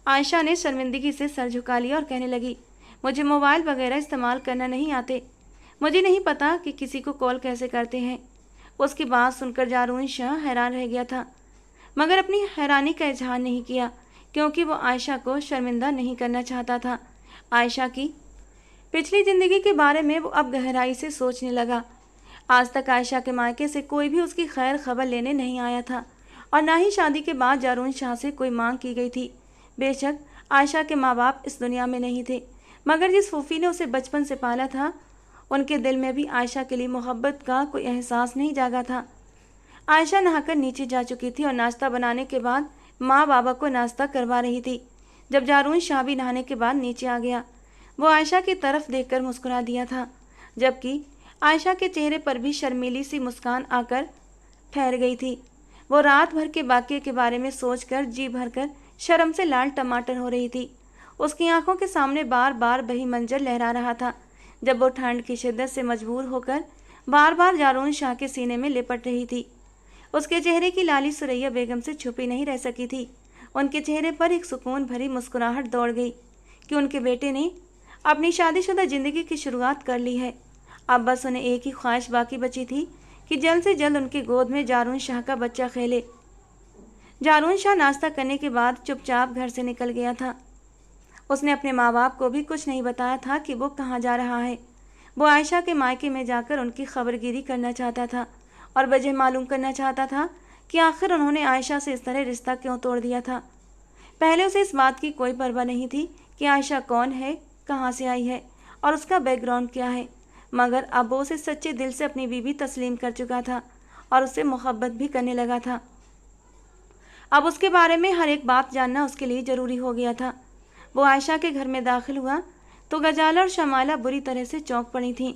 आयशा ने शर्मिंदगी से सर झुका लिया और कहने लगी, मुझे मोबाइल वगैरह इस्तेमाल करना नहीं आते। मुझे नहीं पता कि किसी को कॉल कैसे करते हैं। उसकी बात सुनकर जारून शाह हैरान रह गया था, मगर अपनी हैरानी का इजहार नहीं किया क्योंकि वो आयशा को शर्मिंदा नहीं करना चाहता था। आयशा की पिछली ज़िंदगी के बारे में वो अब गहराई से सोचने लगा। आज तक आयशा के मायके से कोई भी उसकी खैर खबर लेने नहीं आया था और ना ही शादी के बाद जारून शाह से कोई मांग की गई थी। बेशक आयशा के माँ बाप इस दुनिया में नहीं थे, मगर जिस फूफी ने उसे बचपन से पाला था उनके दिल में भी आयशा के लिए मोहब्बत का कोई एहसास नहीं जागा था। आयशा नहाकर नीचे जा चुकी थी और नाश्ता बनाने के बाद माँ बाबा को नाश्ता करवा रही थी। जब जारून शाह भी नहाने के बाद नीचे आ गया, वो आयशा की तरफ देखकर मुस्कुरा दिया था, जबकि आयशा के चेहरे पर भी शर्मीली सी मुस्कान आकर ठहर गई थी। वो रात भर के वाक़ये के बारे में सोचकर जी भरकर शर्म से लाल टमाटर हो रही थी। उसकी आंखों के सामने बार बार वही मंजर लहरा रहा था जब वो ठंड की शिद्दत से मजबूर होकर बार बार जारून शाह के सीने में लिपट रही थी। उसके चेहरे की लाली सुरैया बेगम से छुपी नहीं रह सकी थी। उनके चेहरे पर एक सुकून भरी मुस्कुराहट दौड़ गई कि उनके बेटे ने अपनी शादीशुदा जिंदगी की शुरुआत कर ली है। अब बस उन्हें एक ही ख्वाहिश बाकी बची थी कि जल्द से जल्द उनकी गोद में जारून शाह का बच्चा खेले। जारून शाह नाश्ता करने के बाद चुपचाप घर से निकल गया था। उसने अपने माँ बाप को भी कुछ नहीं बताया था कि वो कहाँ जा रहा है। वो आयशा के मायके में जाकर उनकी खबरगिरी करना चाहता था और वजह मालूम करना चाहता था कि आखिर उन्होंने आयशा से इस तरह रिश्ता क्यों तोड़ दिया था। पहले उसे इस बात की कोई परवाह नहीं थी कि आयशा कौन है, कहाँ से आई है और उसका बैकग्राउंड क्या है, मगर अब वो उसे सच्चे दिल से अपनी बीवी तस्लीम कर चुका था और उससे मोहब्बत भी करने लगा था। अब उसके बारे में हर एक बात जानना उसके लिए ज़रूरी हो गया था। वो आयशा के घर में दाखिल हुआ तो गजाला और शमाला बुरी तरह से चौंक पड़ी थीं।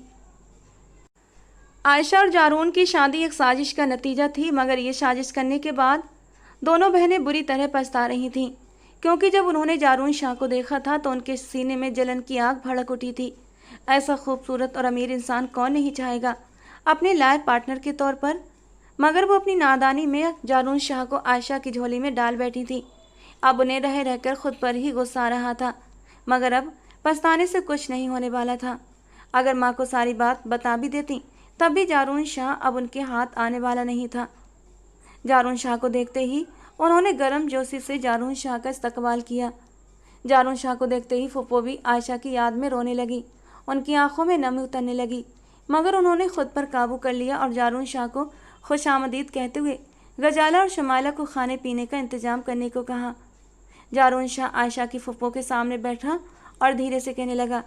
आयशा और जारून की शादी एक साजिश का नतीजा थी, मगर ये साजिश करने के बाद दोनों बहनें बुरी तरह पछता रही थीं, क्योंकि जब उन्होंने जारून शाह को देखा था तो उनके सीने में जलन की आग भड़क उठी थी। ऐसा खूबसूरत और अमीर इंसान कौन नहीं चाहेगा अपने लायक पार्टनर के तौर पर, मगर वो अपनी नादानी में जारून शाह को आयशा की झोली में डाल बैठी थी। अब उन्हें रह रहकर खुद पर ही गुस्सा आ रहा था, मगर अब पछताने से कुछ नहीं होने वाला था। अगर माँ को सारी बात बता भी देती तब भी जारून शाह अब उनके हाथ आने वाला नहीं था। जारून शाह को देखते ही उन्होंने गर्म जोशी से जारून शाह का इस्तकबाल किया। जारून शाह को देखते ही फूफो भी आयशा की याद में रोने लगी। उनकी आंखों में नमी उतरने लगी, मगर उन्होंने खुद पर काबू कर लिया और जारून शाह को खुशामदीद कहते हुए गजाला और शमाला को खाने पीने का इंतजाम करने को कहा। जारून शाह आयशा की फूफो के सामने बैठा और धीरे से कहने लगा,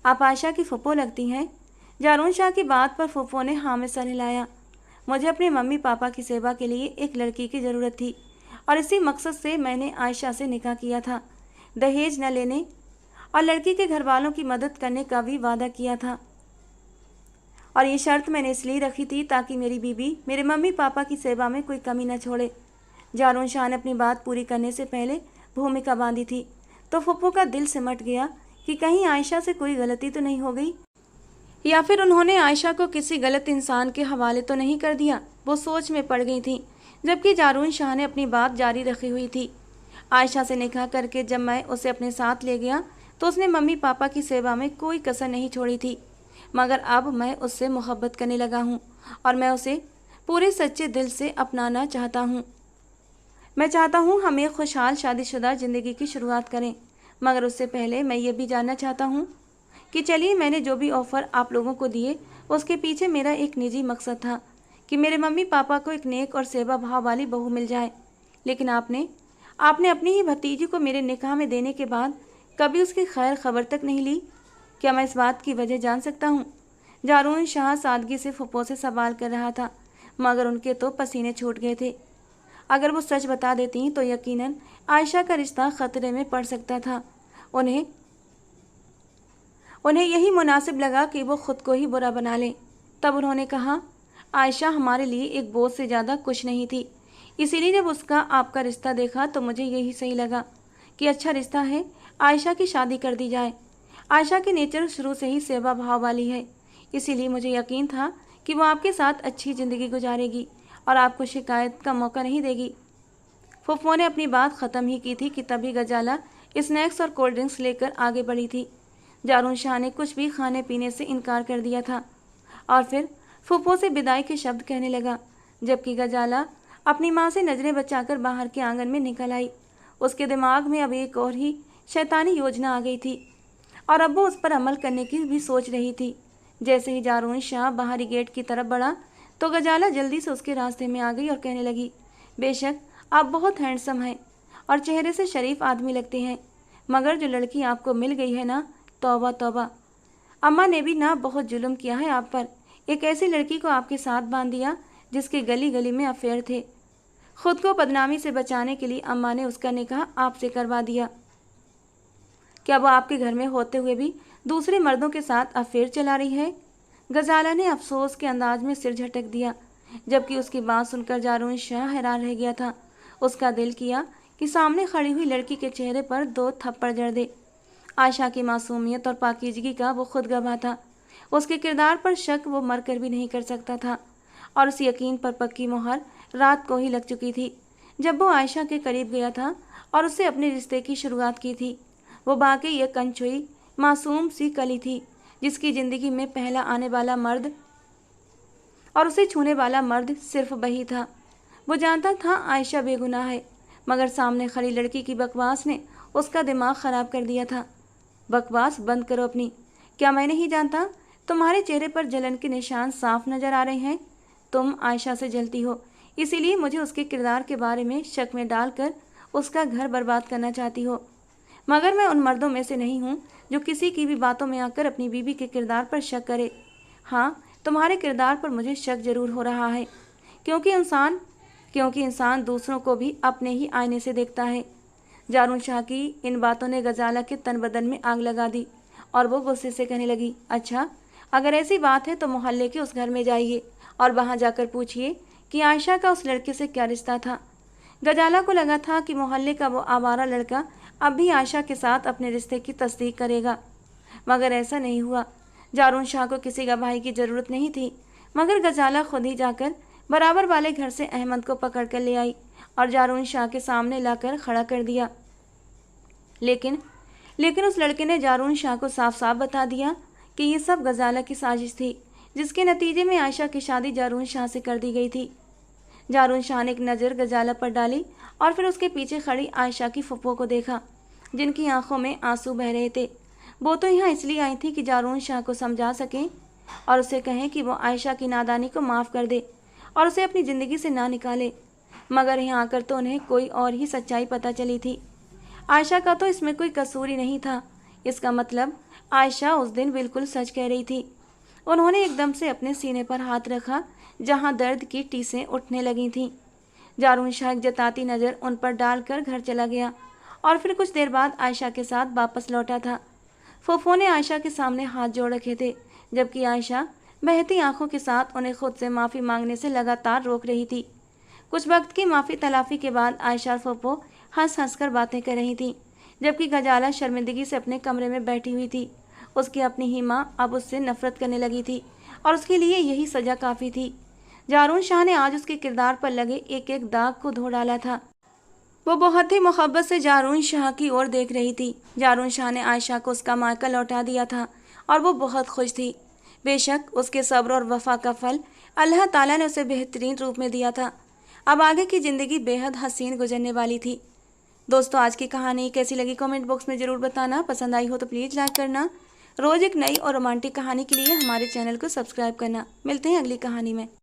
आप आयशा की फूफो लगती हैं। जारून शाह की बात पर फूफो ने हाँ में सर हिलाया। मुझे अपने मम्मी पापा की सेवा के लिए एक लड़की की ज़रूरत थी और इसी मकसद से मैंने आयशा से निकाह किया था। दहेज न लेने और लड़की के घर वालों की मदद करने का भी वादा किया था, और ये शर्त मैंने इसलिए रखी थी ताकि मेरी बीबी मेरे मम्मी पापा की सेवा में कोई कमी न छोड़े। जारून शाह ने अपनी बात पूरी करने से पहले भूमिका बांधी थी तो फूफो का दिल सिमट गया कि कहीं आयशा से कोई गलती तो नहीं हो गई, या फिर उन्होंने आयशा को किसी गलत इंसान के हवाले तो नहीं कर दिया। वो सोच में पड़ गई थी, जबकि जारून शाह ने अपनी बात जारी रखी हुई थी। आयशा से निकाह करके जब मैं उसे अपने साथ ले गया तो उसने मम्मी पापा की सेवा में कोई कसर नहीं छोड़ी थी, मगर अब मैं उससे मोहब्बत करने लगा हूँ और मैं उसे पूरे सच्चे दिल से अपनाना चाहता हूँ। मैं चाहता हूँ हम एक खुशहाल शादीशुदा ज़िंदगी की शुरुआत करें, मगर उससे पहले मैं ये भी जानना चाहता हूँ कि चलिए मैंने जो भी ऑफ़र आप लोगों को दिए उसके पीछे मेरा एक निजी मकसद था कि मेरे मम्मी पापा को एक नेक और सेवा भाव वाली बहू मिल जाए, लेकिन आपने अपनी ही भतीजी को मेरे निकाह में देने के बाद कभी उसकी खैर खबर तक नहीं ली। क्या मैं इस बात की वजह जान सकता हूँ? जारून शाह सादगी से फुप्पो से सवाल कर रहा था, मगर उनके तो पसीने छूट गए थे। अगर वो सच बता देती तो यकीनन आयशा का रिश्ता खतरे में पड़ सकता था। उन्हें यही मुनासिब लगा कि वो खुद को ही बुरा बना लें। तब उन्होंने कहा, आयशा हमारे लिए एक बोझ से ज़्यादा कुछ नहीं थी, इसीलिए जब उसका आपका रिश्ता देखा तो मुझे यही सही लगा कि अच्छा रिश्ता है, आयशा की शादी कर दी जाए। आयशा की नेचर शुरू से ही सेवा भाव वाली है, इसीलिए मुझे यकीन था कि वो आपके साथ अच्छी ज़िंदगी गुजारेगी और आपको शिकायत का मौका नहीं देगी। फुफ्फो ने अपनी बात ख़त्म ही की थी कि तभी गजाला स्नैक्स और कोल्ड ड्रिंक्स लेकर आगे बढ़ी थी। जारून शाह ने कुछ भी खाने पीने से इनकार कर दिया था और फिर फुफ्फो से विदाई के शब्द कहने लगा, जबकि गजाला अपनी माँ से नज़रें बचाकर बाहर के आंगन में निकल आई। उसके दिमाग में अब एक और ही शैतानी योजना आ गई थी और अब वो उस पर अमल करने की भी सोच रही थी। जैसे ही जारून शाह बाहरी गेट की तरफ बढ़ा तो गजाला जल्दी से उसके रास्ते में आ गई और कहने लगी, बेशक आप बहुत हैंडसम हैं और चेहरे से शरीफ आदमी लगते हैं, मगर जो लड़की आपको मिल गई है ना, तौबा तौबा, अम्मा ने भी ना बहुत जुल्म किया है आप पर। एक ऐसी लड़की को आपके साथ बांध दिया जिसके गली गली में अफेयर थे। खुद को बदनामी से बचाने के लिए अम्मा ने उसका निकाह आपसे करवा दिया। क्या वो आपके घर में होते हुए भी दूसरे मर्दों के साथ अफेयर चला रही है? गजाला ने अफसोस के अंदाज में सिर झटक दिया, जबकि उसकी बात सुनकर जारून शाह हैरान रह गया था। उसका दिल किया कि सामने खड़ी हुई लड़की के चेहरे पर 2 थप्पड़ जड़ दे, आयशा की मासूमियत और पाकीज़गी का वो खुद गवाह था। उसके किरदार पर शक वो मरकर भी नहीं कर सकता था, और उस यकीन पर पक्की मोहर रात को ही लग चुकी थी जब वो आयशा के करीब गया था और उससे अपने रिश्ते की शुरुआत की थी। वो वाकई एक अनछुई मासूम सी कली थी जिसकी ज़िंदगी में पहला आने वाला मर्द और उसे छूने वाला मर्द सिर्फ वही था। वो जानता था आयशा बेगुनाह है, मगर सामने खड़ी लड़की की बकवास ने उसका दिमाग ख़राब कर दिया था। बकवास बंद करो अपनी। क्या मैं नहीं जानता? तुम्हारे चेहरे पर जलन के निशान साफ नज़र आ रहे हैं। तुम आयशा से जलती हो, इसीलिए मुझे उसके किरदार के बारे में शक में डालकर उसका घर बर्बाद करना चाहती हो। मगर मैं उन मर्दों में से नहीं हूँ जो किसी की भी बातों में आकर अपनी बीवी के किरदार पर शक करे। हाँ, तुम्हारे किरदार पर मुझे शक जरूर हो रहा है, क्योंकि इंसान दूसरों को भी अपने ही आईने से देखता है। जारून शाह की इन बातों ने गजाला के तन बदन में आग लगा दी और वो गुस्से से कहने लगी, अच्छा, अगर ऐसी बात है तो मोहल्ले के उस घर में जाइए और वहाँ जाकर पूछिए कि आयशा का उस लड़के से क्या रिश्ता था। गजाला को लगा था कि मोहल्ले का वो आवारा लड़का अब भी आयशा के साथ अपने रिश्ते की तस्दीक करेगा, मगर ऐसा नहीं हुआ। जारून शाह को किसी गवाही की ज़रूरत नहीं थी, मगर गजाला खुद ही जाकर बराबर वाले घर से अहमद को पकड़ कर ले आई और जारून शाह के सामने लाकर खड़ा कर दिया। लेकिन उस लड़के ने जारून शाह को साफ साफ बता दिया कि ये सब गजाला की साजिश थी, जिसके नतीजे में आयशा की शादी जारून शाह से कर दी गई थी। जारून शाह ने एक नज़र गजाला पर डाली और फिर उसके पीछे खड़ी आयशा की फुप्पो को देखा, जिनकी आंखों में आंसू बह रहे थे। वो तो यहाँ इसलिए आई थी कि जारून शाह को समझा सकें और उसे कहें कि वो आयशा की नादानी को माफ़ कर दे और उसे अपनी ज़िंदगी से ना निकाले, मगर यहाँ आकर तो उन्हें कोई और ही सच्चाई पता चली थी। आयशा का तो इसमें कोई कसूर ही नहीं था। इसका मतलब आयशा उस दिन बिल्कुल सच कह रही थी। उन्होंने एकदम से अपने सीने पर हाथ रखा जहाँ दर्द की टीसें उठने लगी थीं। जारून शाह एक जताती नज़र उन पर डालकर घर चला गया और फिर कुछ देर बाद आयशा के साथ वापस लौटा था। फूफो ने आयशा के सामने हाथ जोड़ रखे थे, जबकि आयशा बहती आंखों के साथ उन्हें खुद से माफ़ी मांगने से लगातार रोक रही थी। कुछ वक्त की माफ़ी तलाफ़ी के बाद आयशा और फूफो हंस हंस कर बातें कर रही थी, जबकि गजाला शर्मिंदगी से अपने कमरे में बैठी हुई थी। उसकी अपनी ही माँ अब उससे नफरत करने लगी थी और उसके लिए यही सज़ा काफ़ी थी। जारून शाह ने आज उसके किरदार पर लगे एक एक दाग को धो डाला था। वो बहुत ही मोहब्बत से जारून शाह की ओर देख रही थी। जारून शाह ने आयशा को उसका मायका लौटा दिया था और वो बहुत खुश थी। बेशक उसके सब्र और वफा का फल अल्लाह ताला ने उसे बेहतरीन रूप में दिया था। अब आगे की ज़िंदगी बेहद हसीन गुजरने वाली थी। दोस्तों, आज की कहानी कैसी लगी कमेंट बॉक्स में ज़रूर बताना। पसंद आई हो तो प्लीज़ लाइक करना। रोज़ एक नई और रोमांटिक कहानी के लिए हमारे चैनल को सब्सक्राइब करना। मिलते हैं अगली कहानी में।